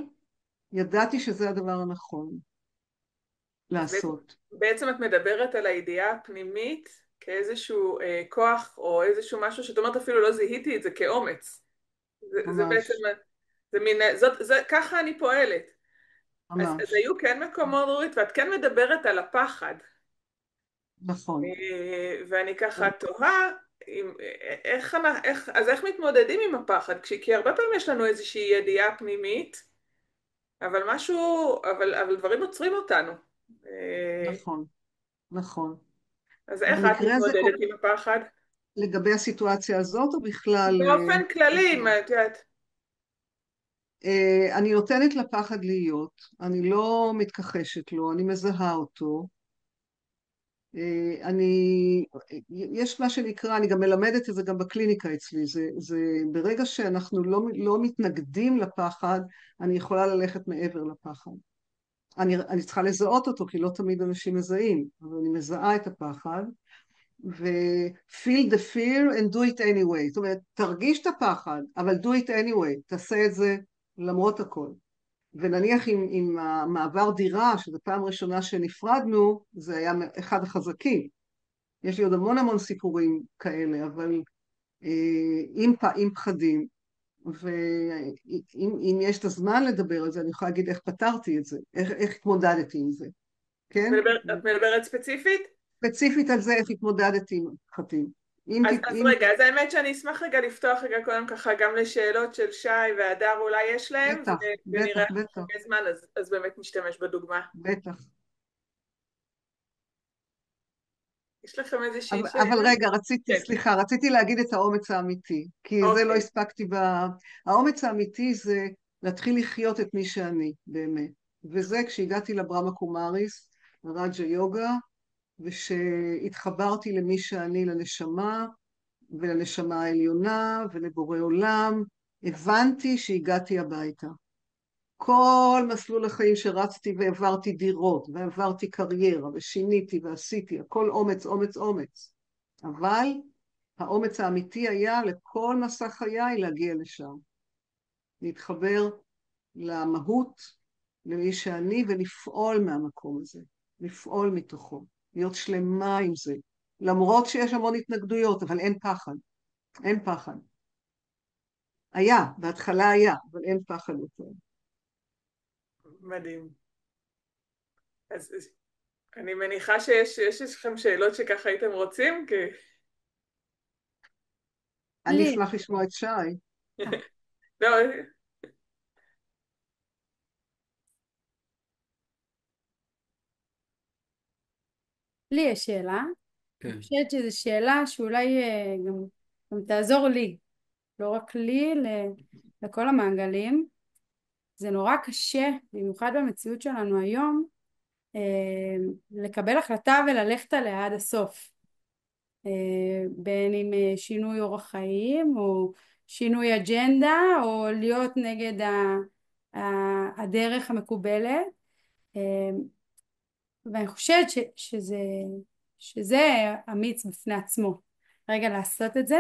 Speaker 2: ידעתי שזה הדבר הנכון
Speaker 1: אז
Speaker 2: לעשות.
Speaker 1: בעצם את מדברת על הידיעה הפנימית כאיזשהו כוח, או איזשהו משהו שאת אומרת אפילו לא זיהיתי את זה כאומץ. זה בעצם,
Speaker 2: ממש,
Speaker 1: זה מין, ככה אני פועלת. אז
Speaker 2: ממש.
Speaker 1: היו כן מקומות, דורית, ואת כן מדברת על הפחד.
Speaker 2: נכון.
Speaker 1: ואני ככה תוהה, אז איך מתמודדים עם הפחד? כי הרבה פעמים יש לנו איזושהי ידיעה פנימית, אבל אבל דברים עוצרים אותנו.
Speaker 2: נכון, נכון.
Speaker 1: אז איך את
Speaker 2: במקרה הזה,
Speaker 1: מתמודדת עם הפחד?
Speaker 2: לגבי הסיטואציה הזאת, או בכלל,
Speaker 1: באופן כללי,
Speaker 2: בכלל?
Speaker 1: את יודעת.
Speaker 2: אני נותנת לפחד להיות, אני לא מתכחשת לו, אני מזהה אותו. אני, יש מה שנקרא, אני גם מלמדת את זה גם בקליניקה אצלי, זה ברגע שאנחנו לא מתנגדים לפחד, אני יכולה ללכת מעבר לפחד. אני צריכה לזהות אותו, כי לא תמיד אנשים מזהים, אבל אני מזהה את הפחד, ו-feel the fear and do it anyway. זאת אומרת, תרגיש את הפחד, אבל do it anyway, תעשה את זה למרות הכל. ונניח עם המעבר דירה, שזו פעם ראשונה שנפרדנו, זה היה אחד החזקים. יש לי עוד המון סיפורים כאלה, אבל עם פחדים. ואם יש את הזמן לדבר על זה, אני יכולה להגיד איך פתרתי את זה, איך התמודדתי עם זה, כן?
Speaker 1: את מדברת ספציפית?
Speaker 2: ספציפית על זה, איך התמודדתי עם פחדים.
Speaker 1: אז רגע, אז האמת שאני אשמח רגע לפתוח רגע קודם ככה גם לשאלות של שי והדר אולי יש להם,
Speaker 2: בטח,
Speaker 1: ונראה
Speaker 2: בטח,
Speaker 1: איך
Speaker 2: בטח,
Speaker 1: יש זמן, אז באמת נשתמש בדוגמה.
Speaker 2: בטח.
Speaker 1: יש לכם איזושהי שאלה?
Speaker 2: אבל רגע,
Speaker 1: כן,
Speaker 2: סליחה, רציתי להגיד את האומץ האמיתי, כי זה לא
Speaker 1: אוקיי.
Speaker 2: הספקתי האומץ האמיתי זה להתחיל לחיות את מי שאני, באמת. וזה כשהגעתי לברמה קומאריס, לרג'ה יוגה, ושהתחברתי למי שאני, לנשמה, ולנשמה העליונה, ולבורא עולם, הבנתי שהגעתי הביתה. כל מסלול החיים שרצתי והעברתי דירות, ועברתי קריירה, ושיניתי ועשיתי, הכל אומץ, אומץ, אומץ. אבל האומץ האמיתי היה לכל מסע חיי להגיע לשם. להתחבר למהות, למי שאני, ולפעול מהמקום הזה. לפעול מתוכו. להיות שלמה עם זה. למרות שיש המון התנגדויות, אבל אין פחד. אין פחד. היה, בהתחלה היה, אבל אין פחד יותר.
Speaker 1: מדהים. אז אני מניחה שיש לכם שאלות שככה הייתם רוצים, כי...
Speaker 2: אני
Speaker 4: לי,
Speaker 2: אשמח לשמוע את שי.
Speaker 1: לא,
Speaker 4: לי יש שאלה. אני
Speaker 3: כן.
Speaker 4: חושבת שזו שאלה שאולי גם תעזור לי, לא רק לי, לכל המעגלים. זה נורא קשה, במיוחד במציאות שלנו היום, לקבל החלטה וללכת עליה עד הסוף. בין אם שינוי אורח חיים, או שינוי אג'נדה, או להיות נגד הדרך המקובלת. ואני חושבת שזה אמיץ בפני עצמו, רגע לעשות את זה.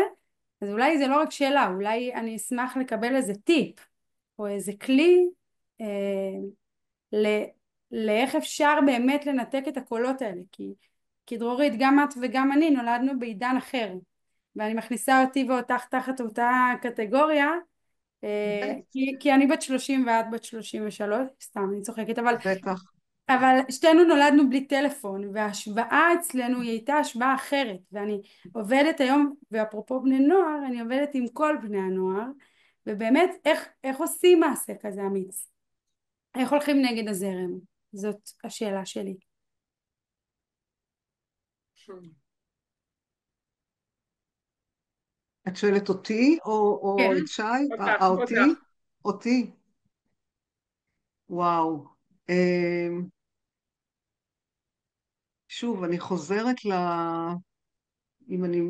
Speaker 4: אז אולי זה לא רק שאלה, אולי אני אשמח לקבל איזה טיפ, או איזה כלי, ל- לאיך אפשר באמת לנתק את הקולות האלה, כי דרורית, גם את וגם אני נולדנו בעידן אחר, ואני מכניסה אותי ואותך תחת אותה קטגוריה, כי אני בת 30 ואת בת 33, סתם אני צוחקת,
Speaker 2: בטח.
Speaker 4: אבל שתינו נולדנו בלי טלפון, וההשוואה אצלנו היא הייתה השוואה אחרת, ואני עובדת היום, ואפרופו בני נוער, אני עובדת עם כל בני הנוער, ובאמת איך עושים מעשה כזה אמיץ? איך הולכים נגד הזרם? זאת השאלה שלי.
Speaker 2: את שואלת אותי או
Speaker 4: כן.
Speaker 2: את שי?
Speaker 1: אותך,
Speaker 2: אותי?
Speaker 1: אותך.
Speaker 2: אותי. וואו. אמ, שוב, אני חוזרת אם אני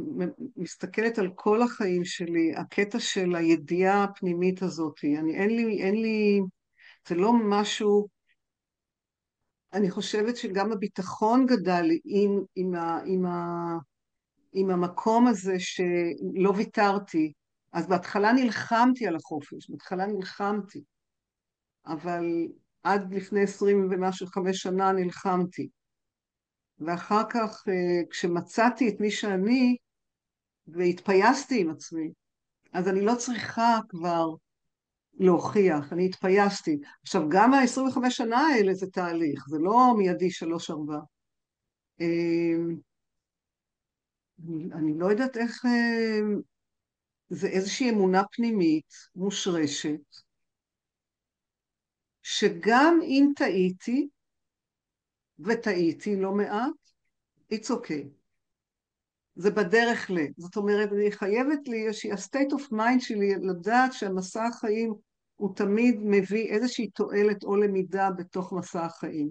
Speaker 2: מסתכלת על כל החיים שלי, הקטע של הידיעה הפנימית הזאת, אין לי, זה לא משהו, אני חושבת שגם הביטחון גדל עם המקום הזה שלא ויתרתי. אז בהתחלה נלחמתי על החופש, בהתחלה נלחמתי, אבל עד לפני 20 ומשהו 5 שנה נלחמתי. ואחר כך, כשמצאתי את מי שאני, והתפייסתי עם עצמי, אז אני לא צריכה כבר להוכיח, אני התפייסתי. עכשיו, גם ה-25 שנה האלה זה תהליך, זה לא מיידי 3-4. אני לא יודעת איך, זה איזושהי אמונה פנימית, מושרשת, שגם אם טעיתי, וטעיתי לא מעט, it's okay. זה בדרך זאת אומרת, אני חייבת לי איזושהי ה-state of mind שלי לדעת שהמסע החיים הוא תמיד מביא איזושהי תועלת או למידה בתוך מסע החיים.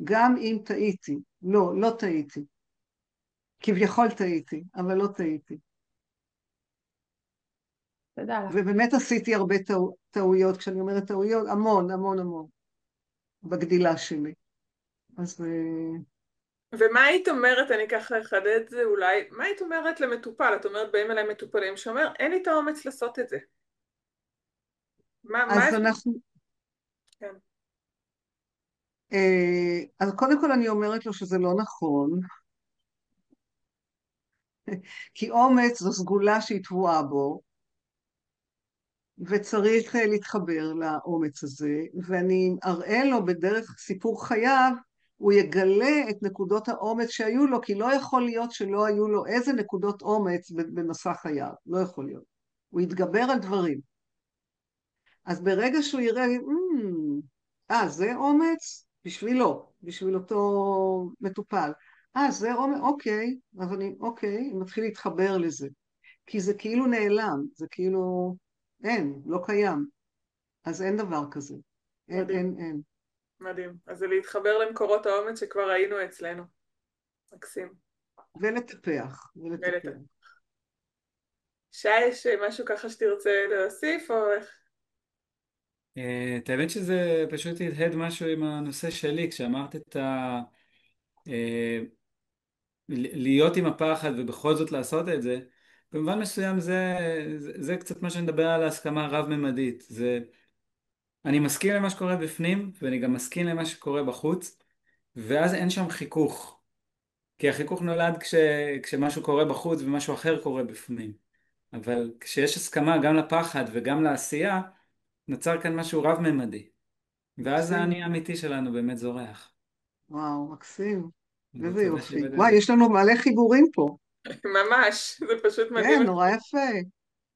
Speaker 2: גם אם טעיתי. לא, לא טעיתי. כביכול טעיתי, אבל לא טעיתי.
Speaker 4: תודה לך.
Speaker 2: ובאמת עשיתי הרבה טעויות, כשאני אומרת טעויות, המון, המון, המון, בגדילה שלי. אז
Speaker 1: ומה היית אומרת, אני ככה אחדד את זה אולי, מה היית אומרת למטופל? את אומרת, באים אליי מטופלים שאומר, אין לי את האומץ לעשות את זה. מה
Speaker 2: אז
Speaker 1: אפשר?
Speaker 2: אנחנו,
Speaker 1: כן.
Speaker 2: אז קודם כל אני אומרת לו שזה לא נכון, כי אומץ זו סגולה שהיא טבועה בו, וצריך להתחבר לאומץ הזה, ואני אראה לו בדרך סיפור חייו, הוא יגלה את נקודות האומץ שהיו לו, כי לא יכול להיות שלא היו לו איזה נקודות אומץ במסע חייו, לא יכול להיות. הוא יתגבר על דברים. אז ברגע שהוא יראה, זה אומץ? בשבילו, בשביל אותו מטופל. זה אומץ, אוקיי, אז אני מתחיל להתחבר לזה. כי זה כאילו נעלם, זה כאילו, אין, לא קיים. אז אין דבר כזה. אין,
Speaker 1: מדהים,
Speaker 2: אין, אין.
Speaker 1: מדהים. אז זה להתחבר למקורות האומץ שכבר ראינו אצלנו. מקסים.
Speaker 2: ולטפח, ולטפח.
Speaker 1: שי, יש משהו ככה שתרצה להוסיף או איך?
Speaker 3: את האמת שזה פשוט הדהד משהו עם הנושא שלי, כשאמרת אה, להיות עם הפחד ובכל זאת לעשות את זה, במובן מסוים זה קצת מה שאני מדבר על ההסכמה הרב-ממדית. אני מסכים למה שקורה בפנים, ואני גם מסכים למה שקורה בחוץ, ואז אין שם חיכוך. כי החיכוך נולד כשמשהו קורה בחוץ ומשהו אחר קורה בפנים. אבל כשיש הסכמה גם לפחד וגם לעשייה, נוצר כאן משהו רב-ממדי. ואז
Speaker 2: מקסים.
Speaker 3: האני האמיתי שלנו באמת זורח.
Speaker 2: וואו, מקסים.
Speaker 3: אז
Speaker 2: איזה
Speaker 3: תודה
Speaker 2: יופי.
Speaker 3: שהבאת את
Speaker 2: וואי,
Speaker 3: זה.
Speaker 2: יש לנו מלא חיבורים פה.
Speaker 1: ממש, זה פשוט מדהים
Speaker 2: כן, נורא יפה.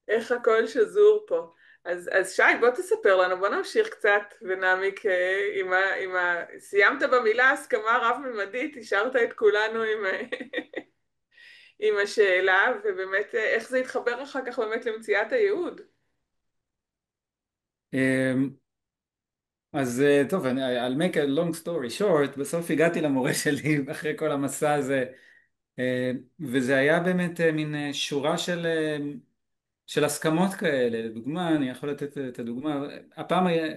Speaker 1: איך הכל שזור פה. אז שי, בוא תספר לנו, בוא נמשיך קצת ונעמיק סיימת במילה הסכמה רב-ממדית, השארת את כולנו עם השאלה, ובאמת איך זה יתחבר אחר כך באמת למציאת הייעוד.
Speaker 3: אמ, אז טוב, I'll make a long story short, בסוף הגעתי למורה שלי אחרי כל המסע הזה, וזה היה באמת מין שורה של הסכמות כאלה. לדוגמה, אני יכול לתת את הדוגמה, הפעם היה,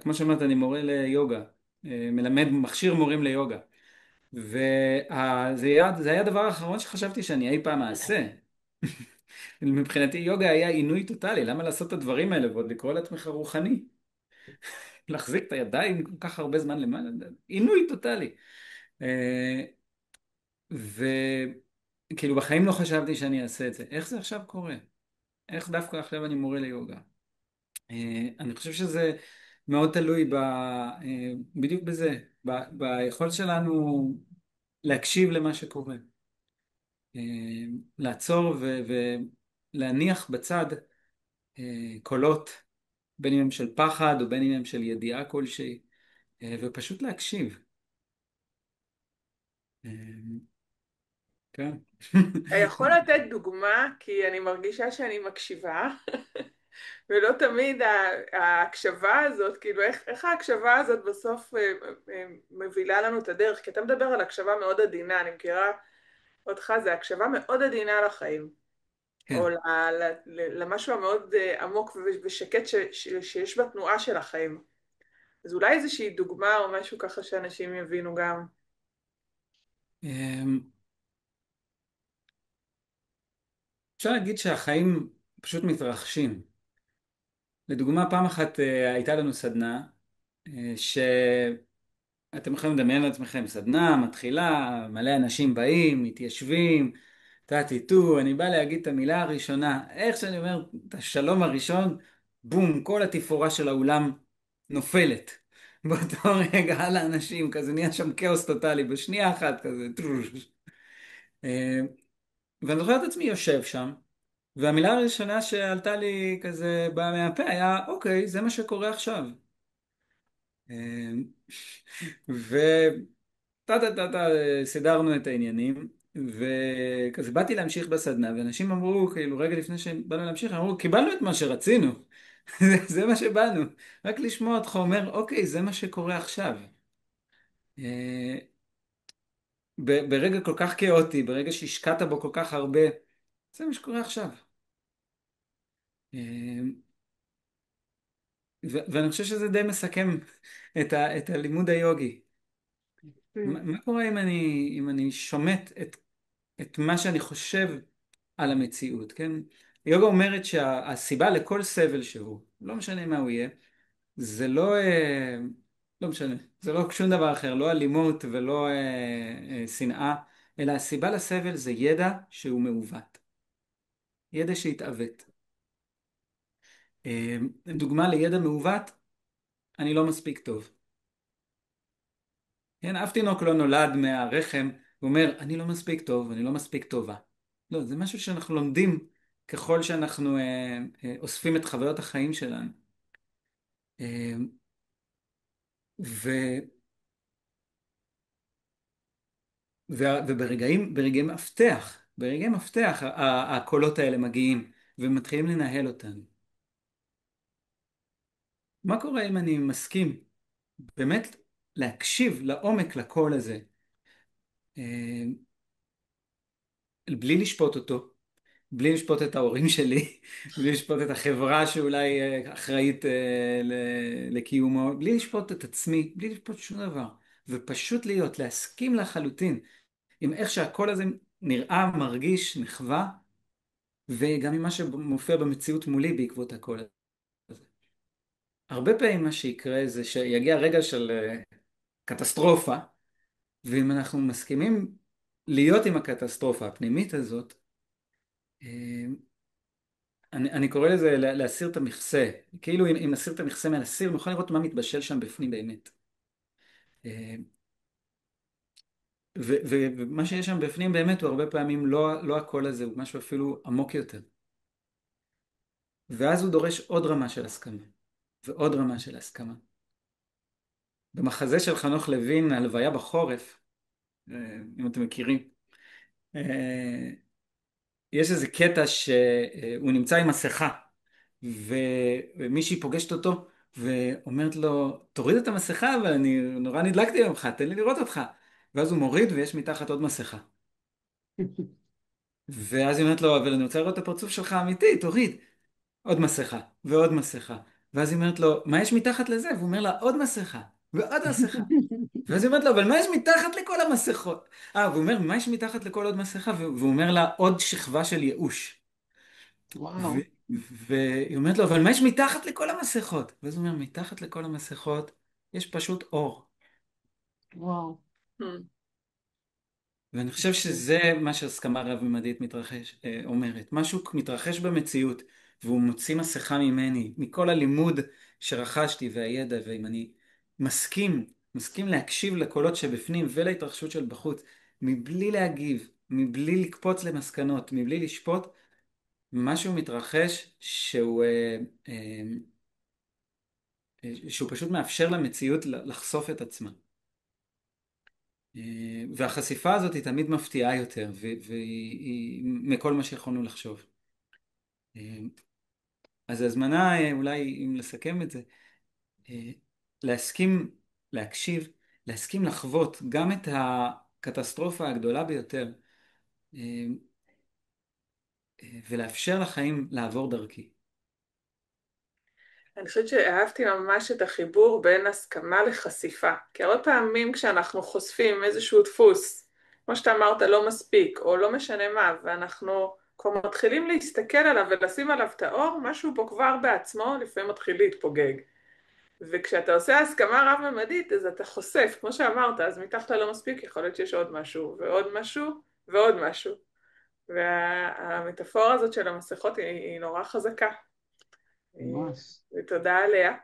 Speaker 3: כמו שאמרת, אני מורה ליוגה, מכשיר מורים ליוגה, זה היה הדבר האחרון שחשבתי שאני אי פעם אעשה. מבחינתי יוגה היה עינוי טוטאלי, למה לעשות את הדברים האלה ועוד לקרוא לעצמך רוחני? להחזיק את הידיים כל כך הרבה זמן למעלה, עינוי טוטאלי. אה, וכאילו בחיים לא חשבתי שאני אעשה את זה. איך זה עכשיו קורה? איך דווקא עכשיו אני מורה ליוגה? אני חושב שזה מאוד תלוי בדיוק בזה, ביכולת שלנו להקשיב למה שקורה. אה, לעצור ולהניח בצד קולות, בין אם הם של פחד או בין אם הם של ידיעה כלשהי, ופשוט להקשיב. אה, כן.
Speaker 1: יכול לתת דוגמה, כי אני מרגישה שאני מקשיבה, ולא תמיד ההקשבה הזאת, כאילו איך ההקשבה הזאת בסוף מובילה לנו את הדרך, כי אתה מדבר על הקשבה מאוד עדינה, אני מכירה אותך, זה הקשבה מאוד עדינה לחיים, או
Speaker 3: כן.
Speaker 1: למשהו המאוד עמוק ושקט שיש בתנועה של החיים. אז אולי איזושהי דוגמה או משהו ככה שאנשים יבינו גם.
Speaker 3: אה, אפשר להגיד שהחיים פשוט מתרחשים. לדוגמה, פעם אחת הייתה לנו סדנה, שאתם יכולים לדמיין לעצמכם סדנה, מתחילה, מלא אנשים באים, מתיישבים, טו, אני בא להגיד את המילה הראשונה, איך שאני אומר את השלום הראשון, בום, כל התפאורה של האולם נופלת. באותו רגע על האנשים, כזה נהיה שם כאוס טוטלי, בשנייה אחת כזה, טרוש. אה, ואני זוכר את עצמי יושב שם, והמילה הראשונה שעלתה לי כזה באה מהפה היה, אוקיי, זה מה שקורה עכשיו. ו... טה, סידרנו את העניינים, וכזה באתי להמשיך בסדנה, ואנשים אמרו, כאילו רגע לפני שבאנו להמשיך, אמרו, קיבלנו את מה שרצינו, זה מה שבאנו, רק לשמוע אותך אומר, אוקיי, זה מה שקורה עכשיו. אה, ברגע כל כך כאוטי, ברגע שהשקעת בו כל כך הרבה, זה מה שקורה עכשיו. אה, ואני חושב שזה די מסכם את הלימוד היוגי. מה קורה אם אני שומט את מה שאני חושב על המציאות, כן? יוגה אומרת שהסיבה לכל סבל שהוא, לא משנה מה הוא יהיה, זה לא, לא משנה, זה לא שום דבר אחר, לא אלימות ולא שנאה, אלא הסיבה לסבל זה ידע שהוא מעוות, ידע שהתעוות. דוגמה לידע מעוות, אני לא מספיק טוב. כן, אף תינוק לא נולד מהרחם ואומר, אני לא מספיק טוב, אני לא מספיק טובה. לא, זה משהו שאנחנו לומדים ככל שאנחנו אוספים את חוויות החיים שלנו. אה, ו, ברגעי מפתח, ברגעי מפתח הקולות האלה מגיעים ומתחילים לנהל אותנו. מה קורה אם אני מסכים באמת להקשיב לעומק לקול הזה, אה, בלי לשפוט אותו, בלי לשפוט את ההורים שלי, בלי לשפוט את החברה שאולי אחראית לקיומו, בלי לשפוט את עצמי, בלי לשפוט שום דבר, ופשוט להיות, להסכים לחלוטין עם איך שהקול הזה נראה, מרגיש, נחווה, וגם עם מה שמופיע במציאות מולי בעקבות הקול הזה. הרבה פעמים מה שיקרה זה שיגיע רגע של קטסטרופה, ואם אנחנו מסכימים להיות עם הקטסטרופה הפנימית הזאת, אה, אני קורא לזה להסיר את המכסה. כאילו אם נסיר את המכסה מעל הסיר, נוכל לראות מה מתבשל שם בפנים באמת. אה, ומה שיש שם בפנים באמת הוא הרבה פעמים לא הקול הזה, הוא משהו אפילו עמוק יותר. ואז הוא דורש עוד רמה של הסכמה, ועוד רמה של הסכמה. במחזה של חנוך לוין, הלוויה בחורף, אם אתם מכירים, אה, יש איזה קטע שהוא נמצא עם מסכה, ומישהי פוגשת אותו ואומרת לו, תוריד את המסכה, אבל אני נורא נדלקתי ממך, תן לי לראות אותך. ואז הוא מוריד ויש מתחת עוד מסכה. ואז היא אומרת לו, אבל אני רוצה לראות את הפרצוף שלך אמיתי, תוריד. עוד מסכה ועוד מסכה. ואז היא אומרת לו, מה יש מתחת לזה? והוא אומר לה, עוד מסכה ועוד מסכה. ואז היא אומרת לו, אבל מה יש מתחת לכל המסכות? והוא אומר, מה יש מתחת לכל עוד מסכה? והוא אומר לה, עוד שכבה של ייאוש. ו-
Speaker 2: וואו,
Speaker 3: והיא אומרת לו, אבל מה יש מתחת לכל המסכות? ואז הוא אומר, מתחת לכל המסכות יש פשוט אור.
Speaker 2: וואו.
Speaker 1: Hmm.
Speaker 3: ואני חושב שזה מה שהסכמה רב-ממדית אומרת. משהו מתרחש במציאות, והוא מוציא מסכה ממני, מכל הלימוד שרכשתי והידע, ואם אני מסכים להקשיב לקולות שבפנים ולהתרחשות של בחוץ, מבלי להגיב, מבלי לקפוץ למסקנות, מבלי לשפוט, משהו מתרחש שהוא שהוא פשוט מאפשר למציאות לחשוף את עצמה. והחשיפה הזאת היא תמיד מפתיעה יותר, מכל מה שיכולנו לחשוב. אז ההזמנה, אולי אם לסכם את זה, להסכים להקשיב, להסכים לחוות גם את הקטסטרופה הגדולה ביותר, ולאפשר לחיים לעבור דרכי.
Speaker 1: אני חושבת שאהבתי ממש את החיבור בין הסכמה לחשיפה. כי הרבה פעמים כשאנחנו חושפים איזשהו דפוס, כמו שאתה אמרת, לא מספיק, או לא משנה מה, ואנחנו כבר מתחילים להסתכל עליו ולשים עליו את האור, משהו בו כבר בעצמו לפעמים מתחיל להתפוגג. וכשאתה עושה הסכמה רב-ממדית, אז אתה חושף, כמו שאמרת, אז מתחת ללא מספיק יכול להיות שיש עוד משהו, ועוד משהו, ועוד משהו. והמטאפורה הזאת של המסכות היא נורא חזקה.
Speaker 2: ממש.
Speaker 1: ותודה עליה.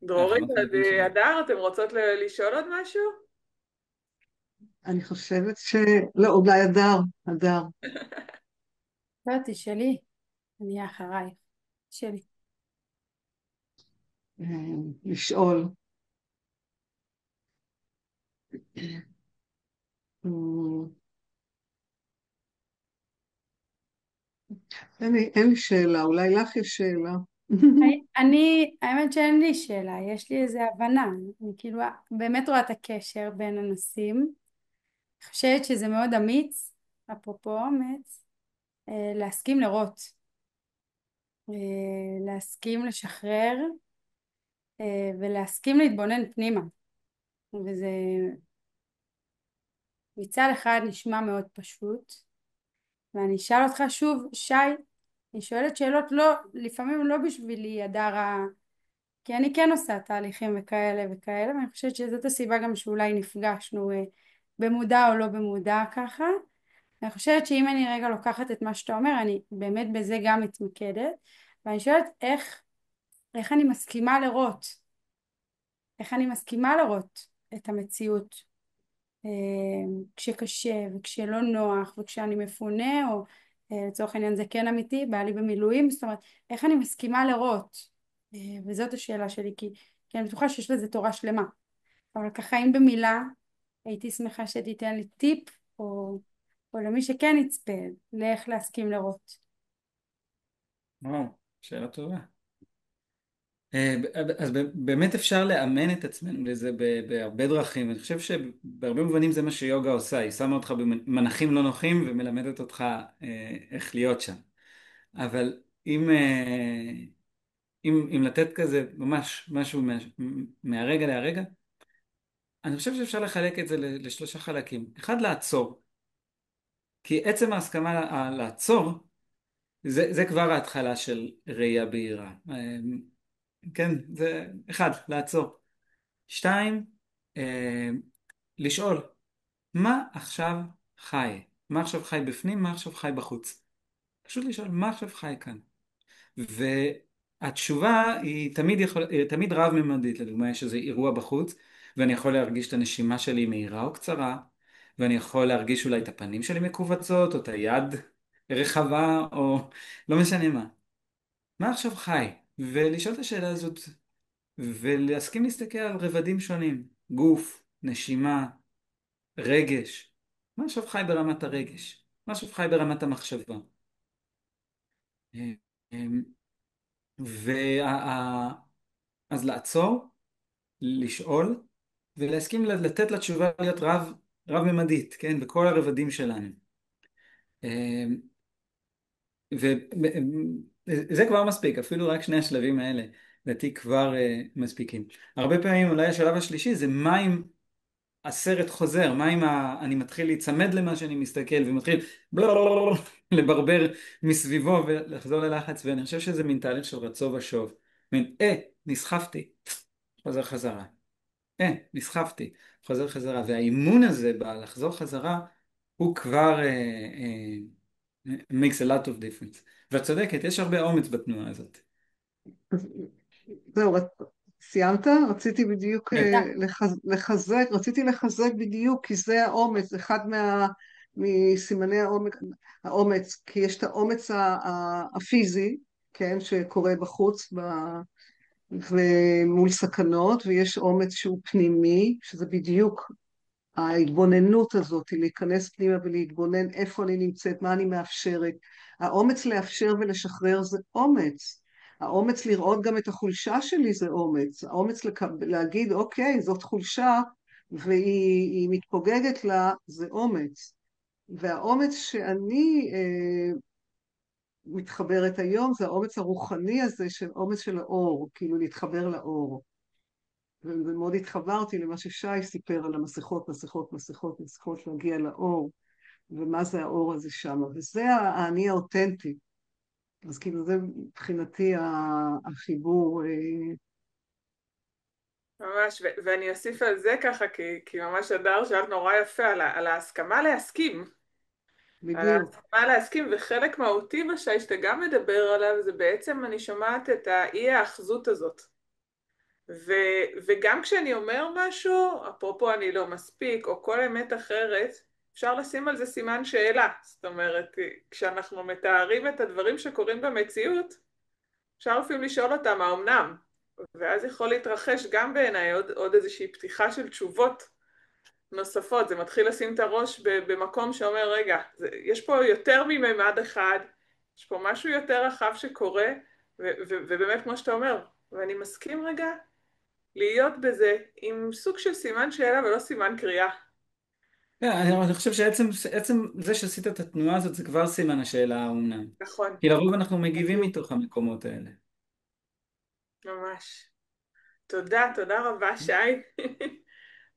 Speaker 1: דרורית,
Speaker 3: אנחנו נבין שלי.
Speaker 1: הדר, אתם רוצות לשאול עוד משהו?
Speaker 2: אני חושבת לא, אולי הדר, הדר.
Speaker 4: לא, תשאלי, אני אהיה אחרייך. תשאלי.
Speaker 2: לשאול. אין לי שאלה, אולי לך יש שאלה.
Speaker 4: האמת שאין לי שאלה, יש לי איזו הבנה. אני כאילו באמת רואה את הקשר בין הנושאים. אני חושבת שזה מאוד אמיץ, אפרופו אומץ, להסכים לראות, להסכים לשחרר, ולהסכים להתבונן פנימה. וזה מצד אחד נשמע מאוד פשוט, ואני אשאל אותך שוב, שי, אני שואלת שאלות לא, לפעמים לא בשבילי הדרה, כי אני כן עושה תהליכים וכאלה וכאלה, ואני חושבת שזאת הסיבה גם שאולי נפגשנו במודע או לא במודע ככה. אני חושבת שאם אני רגע לוקחת את מה שאתה אומר, אני באמת בזה גם מתמקדת, ואני שואלת איך אני מסכימה לראות, איך אני מסכימה לראות את המציאות כשקשה וכשלא נוח וכשאני מפונה, או לצורך העניין זה כן אמיתי, בא לי במילואים, זאת אומרת איך אני מסכימה לראות, וזאת השאלה שלי, כי אני בטוחה שיש לזה תורה שלמה, אבל ככה אם במילה הייתי שמחה שתיתן לי טיפ, או למי שכן יצפה לאיך להסכים לראות.
Speaker 3: וואו, שאלה טובה. אז באמת אפשר לאמן את עצמנו לזה בהרבה דרכים. אני חושב שבהרבה מובנים זה מה שיוגה עושה, היא שמה אותך במנחים לא נוחים ומלמדת אותך איך להיות שם. אבל אם לתת כזה ממש משהו מהרגע להרגע, אני חושב שאפשר לחלק את זה לשלושה חלקים. אחד, לעצור. כי עצם ההסכמה לעצור, זה כבר ההתחלה של ראייה בהירה. כן, זה אחד, לעצור. שתיים, לשאול, מה עכשיו חי? מה עכשיו חי בפנים? מה עכשיו חי בחוץ? פשוט לשאול, מה עכשיו חי כאן? והתשובה היא תמיד רב-ממדית. לדוגמה, יש איזה אירוע בחוץ, ואני יכול להרגיש את הנשימה שלי מהירה או קצרה, ואני יכול להרגיש אולי את הפנים שלי מקובצות, או את היד רחבה, או לא משנה מה. מה עכשיו חי? ולשאול את השאלה הזאת, ולהסכים להסתכל על רבדים שונים, גוף, נשימה, רגש. מה עכשיו חי ברמת הרגש? מה עכשיו חי ברמת המחשבה? אז לעצור, לשאול, ולהסכים לתת לתשובה להיות רב-ממדית, כן? בכל הרבדים שלנו. וזה כבר מספיק, אפילו רק שני השלבים האלה, לדעתי כבר מספיקים. הרבה פעמים אולי השלב השלישי זה מה אם הסרט חוזר, מה אם אני מתחיל להיצמד למה שאני מסתכל ומתחיל לברבר מסביבו ולחזור ללחץ, ואני חושב שזה מין תהליך של רצו ושוב. מין, נסחפתי, חוזר חזרה. נסחפתי, חוזר חזרה. והאימון הזה לחזור חזרה, הוא כבר makes a lot of difference. ואת צודקת, יש הרבה אומץ בתנועה הזאת.
Speaker 2: זהו, סיימת? רציתי בדיוק
Speaker 4: תודה.
Speaker 2: רציתי לחזק בדיוק, כי זה האומץ, אחד מסימני האומץ, כי יש את האומץ הפיזי, כן, שקורה בחוץ, ומול סכנות, ויש אומץ שהוא פנימי, שזה בדיוק ההתבוננות הזאת, להיכנס פנימה ולהתבונן איפה אני נמצאת, מה אני מאפשרת. האומץ לאפשר ולשחרר זה אומץ. האומץ לראות גם את החולשה שלי זה אומץ. האומץ להגיד, אוקיי, זאת חולשה, והיא מתפוגגת לה, זה אומץ. והאומץ שאני מתחברת היום, זה האומץ הרוחני הזה, של אומץ של האור, כאילו להתחבר לאור. ומאוד התחברתי למה ששי סיפר על המסכות, מסכות, מסכות, מסכות, להגיע לאור, ומה זה האור הזה שם, וזה האני האותנטי. אז כאילו זה מבחינתי החיבור.
Speaker 1: ממש, ואני אוסיף על זה ככה, כי ממש הדר שאלת נורא יפה על ההסכמה להסכים. על
Speaker 2: בדיוק.
Speaker 1: ההסכמה להסכים, וחלק מהותי בשי שאתה גם מדבר עליו, זה בעצם אני שומעת את האי האחזות הזאת. וגם כשאני אומר משהו, אפרופו אני לא מספיק, או כל אמת אחרת, אפשר לשים על זה סימן שאלה. זאת אומרת, כשאנחנו מתארים את הדברים שקורים במציאות, אפשר אפילו לשאול אותם, האמנם? ואז יכול להתרחש גם בעיניי עוד איזושהי פתיחה של תשובות נוספות. זה מתחיל לשים את הראש במקום שאומר, רגע, יש פה יותר מממד אחד, יש פה משהו יותר רחב שקורה, ובאמת כמו שאתה אומר, ואני מסכים רגע להיות בזה עם סוג של סימן שאלה ולא סימן קריאה.
Speaker 3: כן, אני חושב שעצם זה שעשית את התנועה הזאת זה כבר סימן השאלה האומנם.
Speaker 1: נכון,
Speaker 3: כי לרוב אנחנו מגיבים
Speaker 1: בדיוק,
Speaker 3: מתוך המקומות האלה.
Speaker 1: ממש. תודה, תודה רבה שי.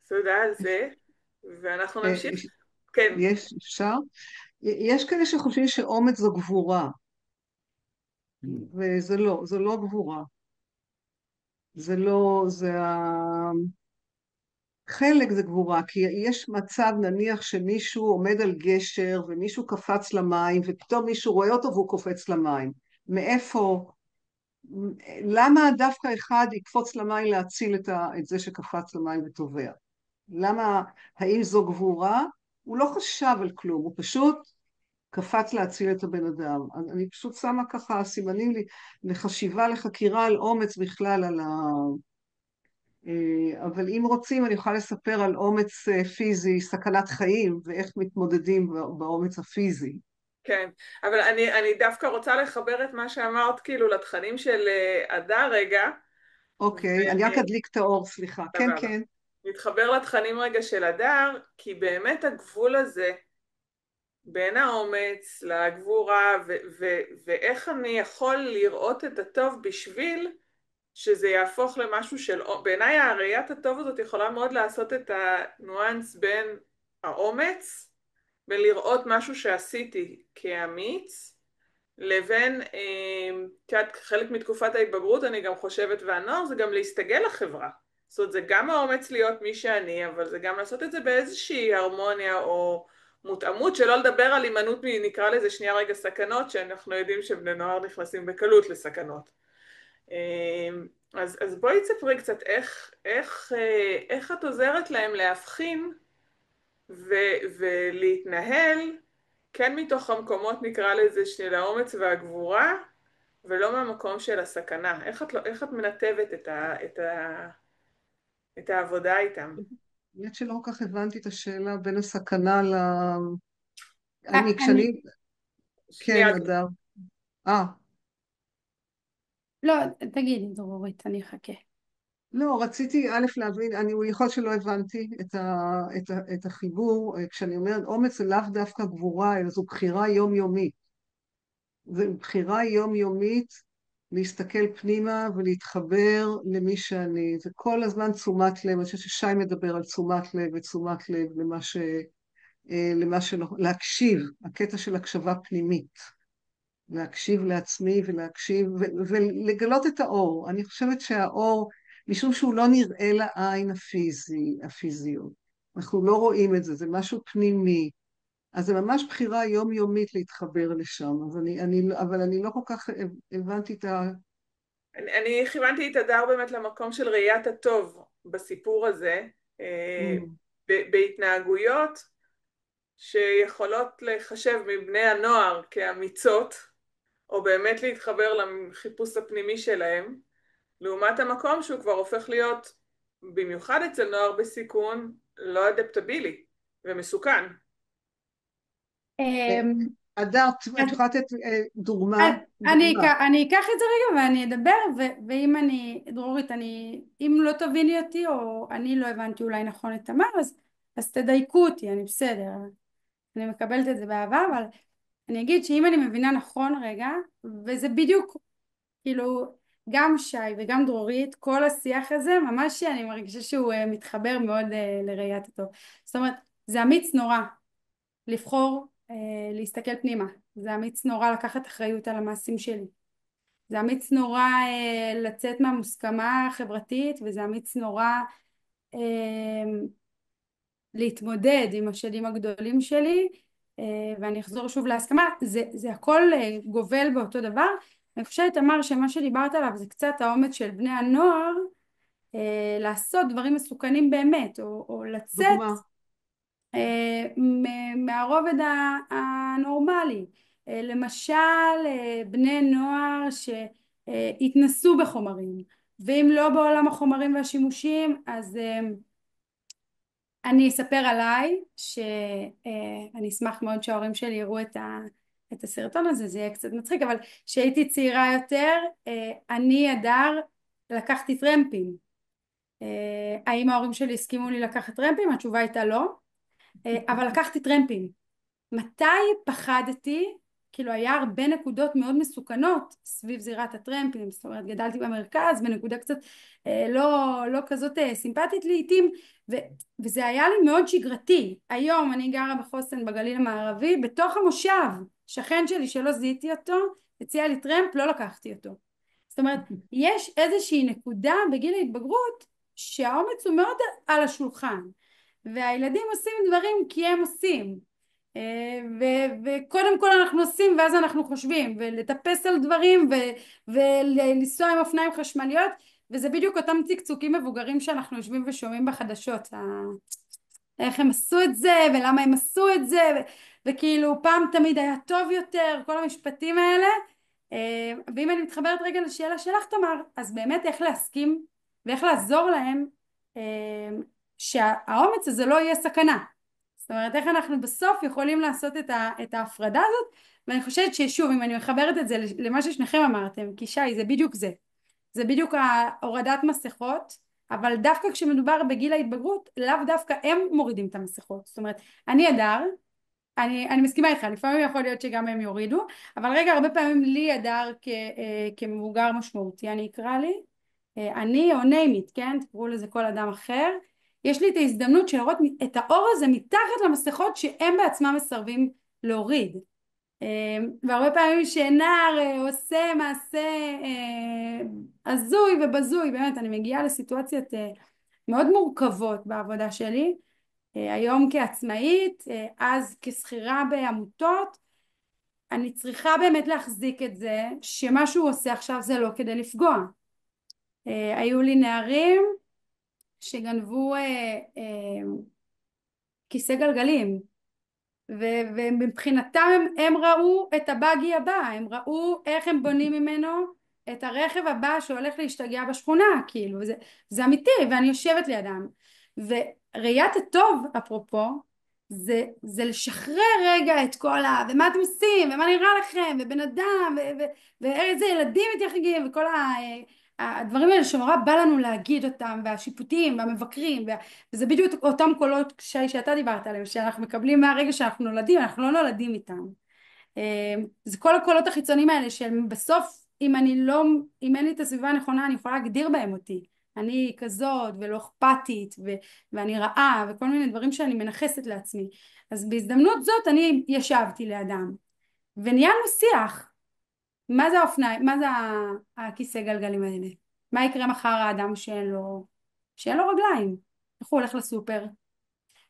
Speaker 1: תודה על זה, ואנחנו נמשיך. כן,
Speaker 2: אפשר? יש כאלה שחושבים שאומץ זו גבורה, וזה לא, זו לא גבורה. זה לא, חלק זה גבורה, כי יש מצב נניח שמישהו עומד על גשר ומישהו קפץ למים ופתאום מישהו רואה אותו והוא קופץ למים. מאיפה? למה דווקא אחד יקפוץ למים להציל את זה שקפץ למים וטובע? למה, האם זו גבורה? הוא לא חשב על כלום, הוא פשוט קפץ להציל את הבן אדם. אני פשוט שמה ככה סימנים לי לחשיבה, לחקירה על אומץ בכלל, אבל אם רוצים אני יכולה לספר על אומץ פיזי, סכנת חיים, ואיך מתמודדים באומץ הפיזי.
Speaker 1: כן. אבל אני דווקא רוצה לחבר את מה שאמרת כאילו לתכנים של הדר רגע,
Speaker 2: אוקיי, אני רק אדליק את האור, סליחה. כן,
Speaker 1: וסבבה.
Speaker 2: כן.
Speaker 1: נתחבר לתכנים רגע של הדר, כי באמת הגבול הזה בין האומץ לגבורה ואיך אני יכול לראות את הטוב בשביל שזה יהפוך למשהו של, בעיניי הראיית הטוב הזאת יכולה מאוד לעשות את הניואנס בין האומץ, בין לראות משהו שעשיתי כאמיץ, לבין, חלק מתקופת ההתבגרות אני גם חושבת והנוער זה גם להסתגל לחברה. זאת אומרת זה גם האומץ להיות מי שאני, אבל זה גם לעשות את זה באיזושהי הרמוניה או מותאמות, שלא לדבר על הימנעות נקרא לזה שנייה רגע סכנות, שאנחנו יודעים שבני נוער נכנסים בקלות לסכנות. אז בואי תספרי קצת איך את עוזרת להם להבחין ולהתנהל כן מתוך המקומות נקרא לזה של האומץ והגבורה ולא מהמקום של הסכנה. איך את מנתבת את העבודה איתם?
Speaker 2: האמת שלא כל כך הבנתי את השאלה בין הסכנה
Speaker 4: אני,
Speaker 2: כשאני...
Speaker 1: שנייה,
Speaker 2: כן, אדר. אה,
Speaker 4: לא, תגידי דרורית, אני אחכה.
Speaker 2: לא, רציתי א' להבין, הוא יכול שלא הבנתי את החיבור, כשאני אומרת אומץ זה לאו דווקא גבורה, אלא זו בחירה יומיומית. זו בחירה יומיומית להסתכל פנימה ולהתחבר למי שאני. זה כל הזמן תשומת לב, אני חושבת ששי מדבר על תשומת לב ותשומת לב להקשיב, הקטע של הקשבה פנימית. להקשיב לעצמי ולהקשיב ולגלות את האור. אני חושבת שהאור, משום שהוא לא נראה לעין הפיזיות, אנחנו לא רואים את זה, זה משהו פנימי, אז זה ממש בחירה יומיומית להתחבר לשם, אבל אני לא כל כך הבנתי את
Speaker 1: אני כיוונתי את הדר באמת למקום של ראיית הטוב בסיפור הזה,
Speaker 2: Mm.
Speaker 1: בהתנהגויות שיכולות לחשב מבני הנוער כאמיצות, או באמת להתחבר לחיפוש הפנימי שלהם, לעומת המקום שהוא כבר הופך להיות, במיוחד אצל נוער בסיכון, לא אדפטבילי ומסוכן.
Speaker 2: הדר, את יכולה לתת דוגמה?
Speaker 4: אני אקח את זה רגע ואני אדבר, ואם דרורית, אם לא תביני אותי או אני לא הבנתי אולי נכון את תמר, אז תדייקו אותי, אני בסדר, אני מקבלת את זה באהבה, אבל אני אגיד שאם אני מבינה נכון רגע, וזה בדיוק כאילו גם שי וגם דרורית, כל השיח הזה ממש אני מרגישה שהוא מתחבר מאוד לראיית הטוב. זאת אומרת, זה אמיץ נורא לבחור להסתכל פנימה, זה אמיץ נורא לקחת אחריות על המעשים שלי, זה אמיץ נורא לצאת מהמוסכמה החברתית, וזה אמיץ נורא להתמודד עם השדים הגדולים שלי, ואני אחזור שוב להסכמה, זה הכל גובל באותו דבר. אני חושבת תמר שמה שדיברת עליו זה קצת האומץ של בני הנוער לעשות דברים מסוכנים באמת, או לצאת
Speaker 2: דוגמה.
Speaker 4: מהרובד הנורמלי. למשל בני נוער שהתנסו בחומרים, ואם לא בעולם החומרים והשימושים, אז אני אספר עליי שאני אשמח מאוד שההורים שלי יראו את הסרטון הזה, זה יהיה קצת מצחיק, אבל כשהייתי צעירה יותר, אני הדר לקחתי טרמפים. האם ההורים שלי הסכימו לי לקחת טרמפים? התשובה הייתה לא, אבל לקחתי טרמפים. מתי פחדתי? כאילו היה הרבה נקודות מאוד מסוכנות סביב זירת הטרמפים, זאת אומרת גדלתי במרכז בנקודה קצת לא כזאת סימפטית לעתים, וזה היה לי מאוד שגרתי. היום אני גרה בחוסן בגליל המערבי, בתוך המושב שכן שלי שלא זיהיתי אותו הציע לי טרמפ, לא לקחתי אותו. זאת אומרת יש איזושהי נקודה בגיל ההתבגרות שהאומץ הוא מאוד על השולחן, והילדים עושים דברים כי הם עושים, וקודם כל אנחנו עושים ואז אנחנו חושבים, ולטפס על דברים ולנסוע עם אופניים חשמליות, וזה בדיוק אותם צקצוקים מבוגרים שאנחנו יושבים ושומעים בחדשות, איך הם עשו את זה ולמה הם עשו את זה, וכאילו פעם תמיד היה טוב יותר, כל המשפטים האלה. ואם אני מתחברת רגע לשאלה שלך תמר, אז באמת איך להסכים ואיך לעזור להם שהאומץ הזה לא יהיה סכנה. זאת אומרת איך אנחנו בסוף יכולים לעשות את ההפרדה הזאת. ואני חושבת ששוב, אם אני מחברת את זה למה ששניכם אמרתם, כי שי זה בדיוק זה בדיוק הורדת מסכות, אבל דווקא כשמדובר בגיל ההתבגרות לאו דווקא הם מורידים את המסכות. זאת אומרת אני הדר, אני מסכימה איתך, לפעמים יכול להיות שגם הם יורידו, אבל רגע הרבה פעמים לי הדר כמבוגר משמעותי, אני אקרא לי אני או ניימית, כן, תקראו לזה כל אדם אחר, יש לי את ההזדמנות של לראות את האור הזה מתחת למסכות שהם בעצמם מסרבים להוריד. והרבה פעמים שנער עושה מעשה הזוי ובזוי, באמת אני מגיעה לסיטואציות מאוד מורכבות בעבודה שלי, היום כעצמאית, אז כשכירה בעמותות, אני צריכה באמת להחזיק את זה שמה שהוא עושה עכשיו זה לא כדי לפגוע. היו לי נערים שגנבו כיסא גלגלים, ומבחינתם הם ראו את הבאגי הבא, הם ראו איך הם בונים ממנו את הרכב הבא שהולך להשתגע בשכונה, כאילו זה אמיתי, ואני יושבת לידם. וראיית הטוב אפרופו זה לשחרר רגע את כל ומה אתם עושים ומה נראה לכם ובן אדם ואיזה ילדים מתייחגים וכל הדברים האלה שנורא בא לנו להגיד אותם, והשיפוטים והמבקרים, וזה בדיוק אותם קולות שי שאתה דיברת עליהם שאנחנו מקבלים מהרגע שאנחנו נולדים, אנחנו לא נולדים איתם. זה כל הקולות החיצוניים האלה שהם בסוף אם אין לי את הסביבה הנכונה אני יכולה להגדיר בהם אותי, אני כזאת ולא אכפתית ואני רעה וכל מיני דברים שאני מנחסת לעצמי. אז בהזדמנות זאת אני ישבתי לאדם וניהלנו שיח, מה זה האופניים, מה זה הכיסא גלגלים האלה, מה יקרה מחר האדם שאין לו רגליים, איך הוא הולך לסופר.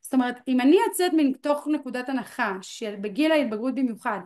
Speaker 4: זאת אומרת אם אני יוצאת מתוך נקודת הנחה של בגיל ההתבגרות במיוחד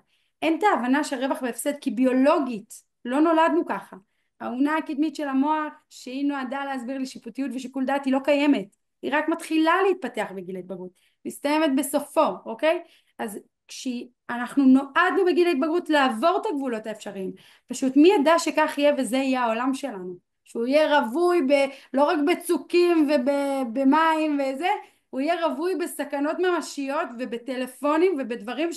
Speaker 4: אין את ההבנה של רווח והפסד, כי ביולוגית לא נולדנו ככה, האונה הקדמית של המוח שהיא נועדה להסביר לי שיפוטיות ושיקול דעת היא לא קיימת, היא רק מתחילה להתפתח בגיל ההתבגרות, מסתיימת בסופו, אוקיי? אז כשאנחנו נועדנו בגיל ההתבגרות לעבור את הגבולות האפשריים, פשוט מי ידע שכך יהיה וזה יהיה העולם שלנו, שהוא יהיה רווי לא רק בצוקים ובמים וזה, הוא יהיה רווי בסכנות ממשיות ובטלפונים ובדברים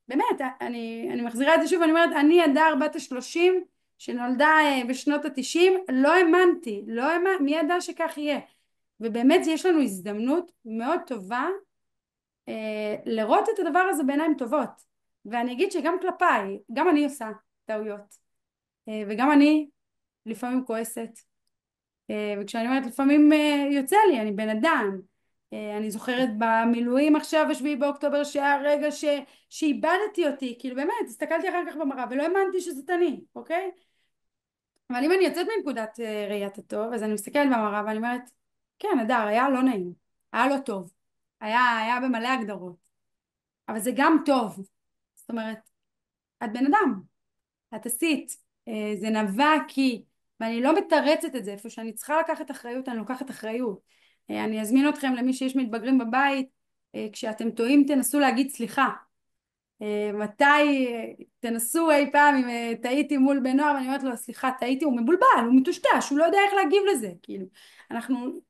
Speaker 4: באמת, אני מחזירה את זה שוב, אני אומרת, אני הדר בת ה-30 שנולדה בשנות ה-90, לא האמנתי, מי ידע שכך יהיה? ובאמת יש לנו הזדמנות מאוד טובה לראות את הדבר הזה בעיניים טובות. ואני אגיד שגם כלפיי, גם אני עושה טעויות, וגם אני לפעמים כועסת, וכשאני אומרת לפעמים יוצא לי, אני בן אדם. אני זוכרת במילואים עכשיו ב7 באוקטובר שהיה רגע שאיבדתי אותי, כאילו באמת הסתכלתי אחר כך במראה ולא האמנתי שזאת אני, אוקיי? אבל אם אני יוצאת מנקודת ראיית הטוב, אז אני מסתכלת במראה ואני אומרת, כן, הדר, היה לא נעים, היה לא טוב, היה במלא הגדרות, אבל זה גם טוב. זאת אומרת, את בן אדם, את עשית, זה נבע כי, ואני לא מתרצת את זה, איפה שאני צריכה לקחת אחריות, אני לוקחת אחריות. אני אזמין אתכם למי שיש מתבגרים בבית, כשאתם טועים תנסו להגיד סליחה. מתי תנסו אי פעם אם טעיתי מול בן נוער ואני אומרת לו סליחה טעיתי, הוא מבולבל, הוא מטושטש, הוא לא יודע איך להגיב לזה, כאילו אנחנו,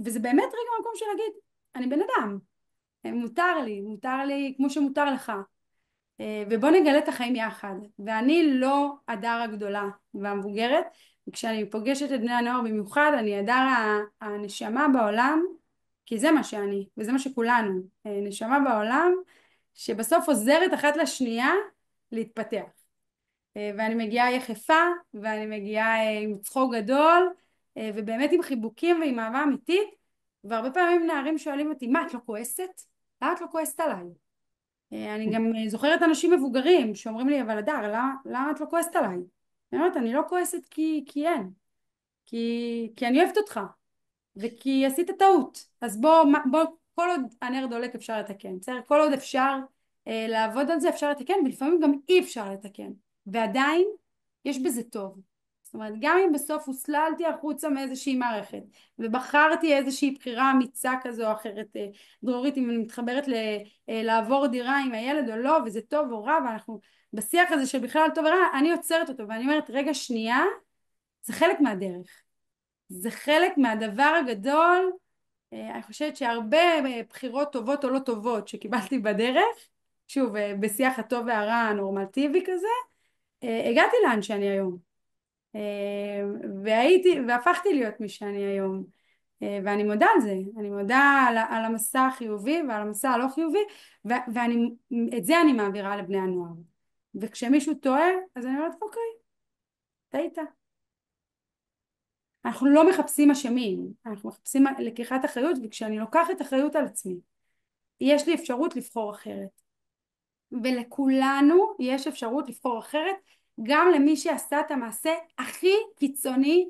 Speaker 4: וזה באמת רגע מקום של להגיד אני בן אדם, מותר לי כמו שמותר לך, ובוא נגלה את החיים יחד. ואני לא הדר הגדולה והמבוגרת, וכשאני פוגשת את בני הנוער במיוחד אני הדר הנשמה בעולם, כי זה מה שאני וזה מה שכולנו, נשמה בעולם שבסוף עוזרת אחת לשנייה להתפתח. ואני מגיעה יחפה ואני מגיעה עם צחוק גדול ובאמת עם חיבוקים ועם אהבה אמיתית. והרבה פעמים נערים שואלים אותי מה את לא כועסת? למה את לא כועסת עליי? אני גם זוכרת אנשים מבוגרים שאומרים לי אבל הדר למה את לא כועסת עליי? אני אומרת אני לא כועסת כי אין, כי אני אוהבת אותך וכי עשית טעות, אז בוא כל עוד הנר דולק אפשר לתקן, בסדר? כל עוד אפשר לעבוד על זה אפשר לתקן, ולפעמים גם אי אפשר לתקן, ועדיין יש בזה טוב. זאת אומרת גם אם בסוף הוסללתי החוצה מאיזושהי מערכת ובחרתי איזושהי בחירה אמיצה כזו או אחרת, דרורית אם אני מתחברת לעבור דירה עם הילד או לא וזה טוב או רע ואנחנו בשיח הזה של בכלל טוב ורע, אני עוצרת אותו ואני אומרת רגע שנייה, זה חלק מהדרך, זה חלק מהדבר הגדול. אני חושבת שהרבה בחירות טובות או לא טובות שקיבלתי בדרך, שוב בשיח הטוב והרע הנורמטיבי כזה, הגעתי לאן שאני היום, והפכתי להיות מי שאני היום, ואני מודה על זה, אני מודה על המסע החיובי ועל המסע הלא חיובי, ואת זה אני מעבירה לבני הנוער. וכשמישהו טועה אז אני אומרת אוקיי, טעית. אנחנו לא מחפשים אשמים, אנחנו מחפשים לקיחת אחריות, וכשאני לוקחת אחריות על עצמי יש לי אפשרות לבחור אחרת, ולכולנו יש אפשרות לבחור אחרת, גם למי שעשה את המעשה הכי קיצוני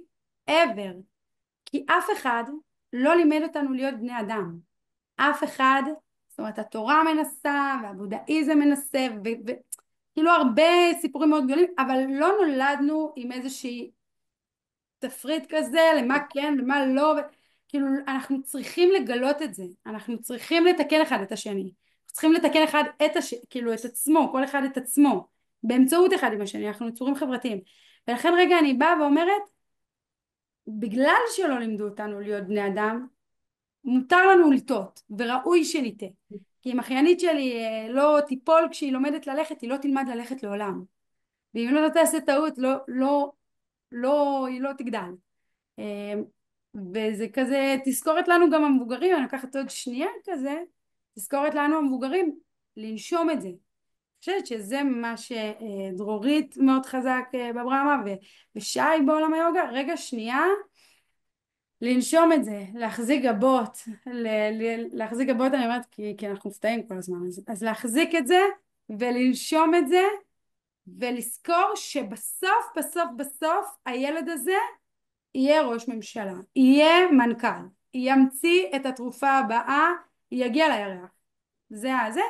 Speaker 4: ever, כי אף אחד לא לימד אותנו להיות בני אדם, אף אחד. זאת אומרת התורה מנסה והבודהיזם מנסה וכאילו הרבה סיפורים מאוד גדולים, אבל לא נולדנו עם איזושהי תפריט כזה למה כן ומה לא, כאילו אנחנו צריכים לגלות את זה, אנחנו צריכים לתקן אחד את השני, אנחנו צריכים לתקן אחד כאילו את עצמו, כל אחד את עצמו באמצעות אחד עם השני, אנחנו יצורים חברתיים. ולכן רגע אני באה ואומרת, בגלל שלא לימדו אותנו להיות בני אדם, מותר לנו לטעות וראוי שניטה, כי אם אחיינית שלי לא תיפול כשהיא לומדת ללכת, היא לא תלמד ללכת לעולם, ואם לא תעשה טעות היא לא תגדל. וזה כזה תזכורת לנו גם המבוגרים, אני לוקחת עוד שנייה כזה, תזכורת לנו המבוגרים לנשום את זה. אני חושבת שזה מה שדרורית מאוד חזק בברמה ושי בעולם היוגה, רגע שנייה לנשום את זה, להחזיק גבות, להחזיק גבות אני אומרת כי אנחנו מופתעים כל הזמן, אז להחזיק את זה ולנשום את זה ולזכור שבסוף בסוף בסוף הילד הזה יהיה ראש ממשלה, יהיה מנכ"ל, ימציא את התרופה הבאה, יגיע לירח. זה.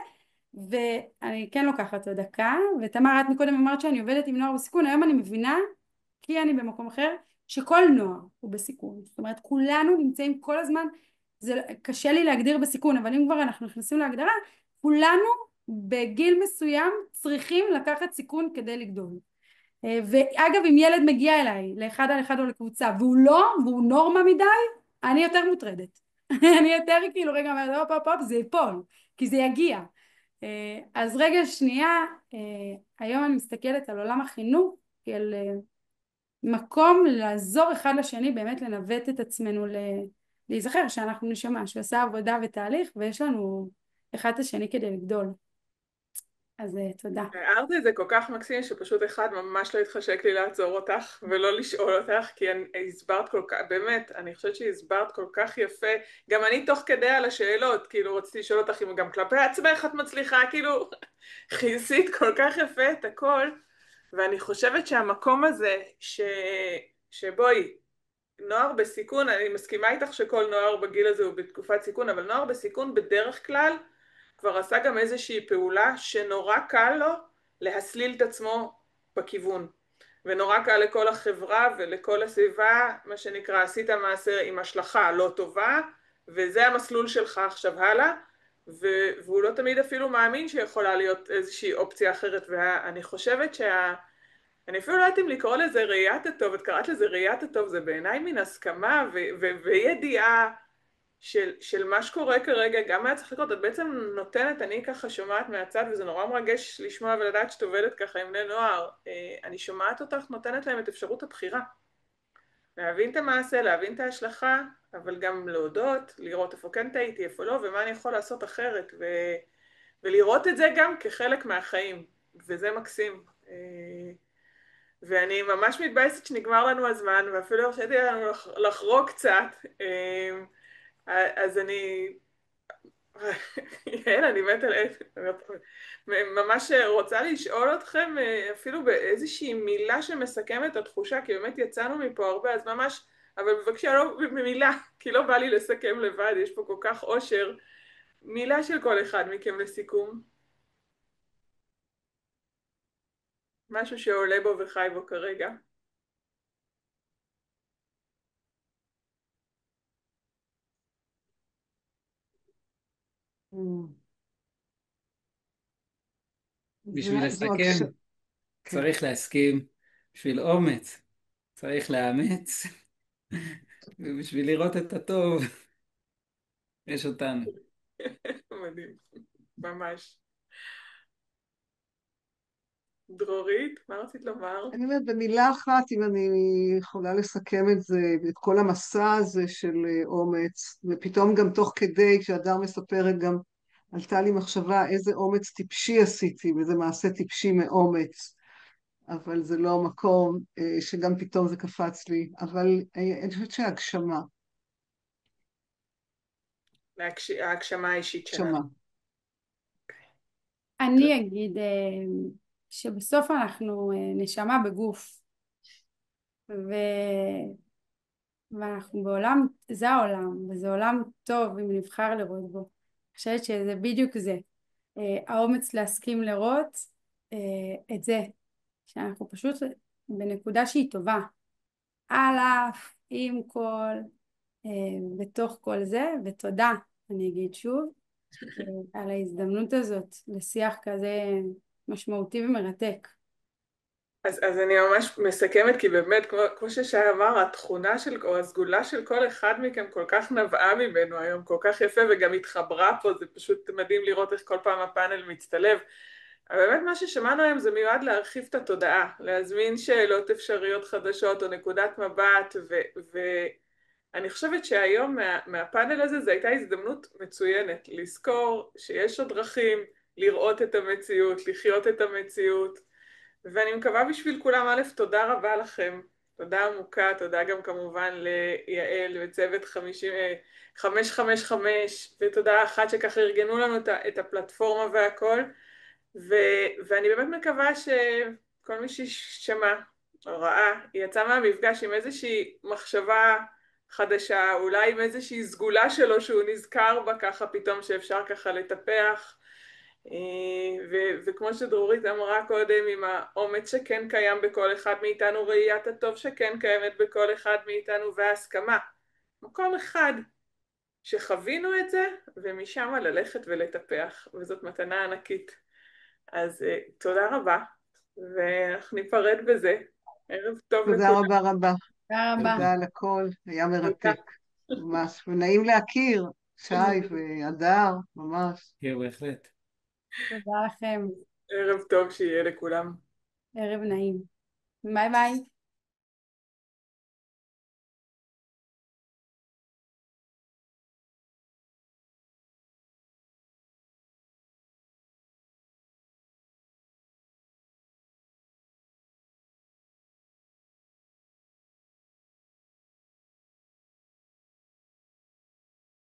Speaker 4: ואני כן לוקחת עוד דקה, ותמר את מקודם אמרת שאני עובדת עם נוער בסיכון, היום אני מבינה, כי אני במקום אחר, שכל נוער הוא בסיכון. זאת אומרת כולנו נמצאים כל הזמן, זה קשה לי להגדיר בסיכון, אבל אם כבר אנחנו נכנסים להגדרה, כולנו בגיל מסוים צריכים לקחת סיכון כדי לגדול. ואגב, אם ילד מגיע אליי לאחד על אחד או לקבוצה והוא נורמה מדי, אני יותר מוטרדת. אני יותר כאילו רגע אומרת הופ הופ הופ זה ייפול, כי זה יגיע. אז רגע שנייה, היום אני מסתכלת על עולם החינוך כאל מקום לעזור אחד לשני, באמת לנווט את עצמנו, להיזכר שאנחנו נשמה שעושה עבודה ותהליך, ויש לנו אחד את השני כדי לגדול. אז תודה.
Speaker 1: הערת את זה כל כך מקסים שפשוט אחד ממש לא התחשק לי לעצור אותך ולא לשאול אותך, כי הסברת כל כך, באמת, אני חושבת שהסברת כל כך יפה, גם אני תוך כדי על השאלות, כאילו רציתי לשאול אותך אם גם כלפי עצמך את מצליחה, כאילו כיסית כל כך יפה את הכל, ואני חושבת שהמקום הזה שבואי, נוער בסיכון, אני מסכימה איתך שכל נוער בגיל הזה הוא בתקופת סיכון, אבל נוער בסיכון בדרך כלל כבר עשה גם איזושהי פעולה שנורא קל לו להסליל את עצמו בכיוון. ונורא קל לכל החברה ולכל הסביבה, מה שנקרא, עשית מעשה עם השלכה לא טובה, וזה המסלול שלך עכשיו הלאה, והוא לא תמיד אפילו מאמין שיכולה להיות איזושהי אופציה אחרת, ואני חושבת אני אפילו לא יודעת אם לקרוא לזה ראיית הטוב, את קראת לזה ראיית הטוב, זה בעיניי מן הסכמה וידיעה של מה שקורה כרגע, גם היה צריך לקרות, את בעצם נותנת, אני ככה שומעת מהצד, וזה נורא מרגש לשמוע ולדעת שאת עובדת ככה עם בני נוער, אני שומעת אותך, נותנת להם את אפשרות הבחירה. להבין את המעשה, להבין את ההשלכה, אבל גם להודות, לראות איפה כן טעיתי, איפה לא, ומה אני יכול לעשות אחרת, ולראות את זה גם כחלק מהחיים, וזה מקסים. ואני ממש מתבאסת שנגמר לנו הזמן, ואפילו הרשיתי לנו לחרוג קצת, אז יעל, אני מתה ממש רוצה לשאול אתכם אפילו באיזושהי מילה שמסכמת את התחושה, כי באמת יצאנו מפה הרבה, אז ממש, אבל בבקשה לא במילה, כי לא בא לי לסכם לבד, יש פה כל כך אושר. מילה של כל אחד מכם לסיכום. משהו שעולה בו וחי בו כרגע.
Speaker 3: בשביל
Speaker 2: זו
Speaker 3: לסכם,
Speaker 2: כן.
Speaker 3: צריך להסכים, בשביל אומץ, צריך לאמץ, ובשביל לראות את הטוב, יש אותנו.
Speaker 1: מדהים, ממש. דרורית, מה רצית לומר?
Speaker 2: אני אומרת במילה אחת, אם אני יכולה לסכם את זה, את כל המסע הזה של אומץ, ופתאום גם תוך כדי, כשהדר מספרת גם, עלתה לי מחשבה איזה אומץ טיפשי עשיתי, וזה מעשה טיפשי מאומץ, אבל זה לא המקום שגם פתאום זה קפץ לי, אבל אני חושבת שההגשמה,
Speaker 1: ההגשמה האישית
Speaker 2: הגשמה.
Speaker 1: שלנו.
Speaker 4: אני אגיד שבסוף אנחנו נשמה בגוף, ואנחנו בעולם, זה העולם, וזה עולם טוב אם נבחר לראות בו. אני חושבת שזה בדיוק זה. האומץ להסכים לראות את זה, שאנחנו פשוט בנקודה שהיא טובה. על אף, עם כל, בתוך כל זה, ותודה, אני אגיד שוב, על ההזדמנות הזאת לשיח כזה משמעותי ומרתק.
Speaker 1: אז אני ממש מסכמת, כי באמת, כמו ששי אמר, התכונה של, או הסגולה של כל אחד מכם כל כך נבעה ממנו היום, כל כך יפה, וגם התחברה פה, זה פשוט מדהים לראות איך כל פעם הפאנל מצטלב. אבל באמת מה ששמענו היום זה מיועד להרחיב את התודעה, להזמין שאלות אפשריות חדשות או נקודת מבט, ואני חושבת שהיום מהפאנל הזה זו הייתה הזדמנות מצוינת, לזכור שיש עוד דרכים לראות את המציאות, לחיות את המציאות, ואני מקווה בשביל כולם, א', תודה רבה לכם, תודה עמוקה, תודה גם כמובן ליעל וצוות 555, ותודה אחת שככה ארגנו לנו את הפלטפורמה והכל, ואני באמת מקווה שכל מי ששמע או ראה, יצא מהמפגש עם איזושהי מחשבה חדשה, אולי עם איזושהי סגולה שלו שהוא נזכר בה ככה פתאום שאפשר ככה לטפח, וכמו שדרורית אמרה קודם, עם האומץ שכן קיים בכל אחד מאיתנו, ראיית הטוב שכן קיימת בכל אחד מאיתנו, וההסכמה, מקום אחד שחווינו את זה, ומשם ללכת ולטפח, וזאת מתנה ענקית. אז תודה רבה, ואנחנו ניפרד בזה. ערב טוב
Speaker 2: תודה
Speaker 1: לכולם.
Speaker 2: רבה רבה.
Speaker 4: תודה רבה.
Speaker 2: תודה על הכל, היה
Speaker 1: תודה.
Speaker 2: מרתק, ממש. ונעים להכיר, שי והדר, ממש.
Speaker 3: כן, בהחלט.
Speaker 4: תודה לכם.
Speaker 1: ערב טוב שיהיה לכולם.
Speaker 4: ערב נעים. ביי ביי.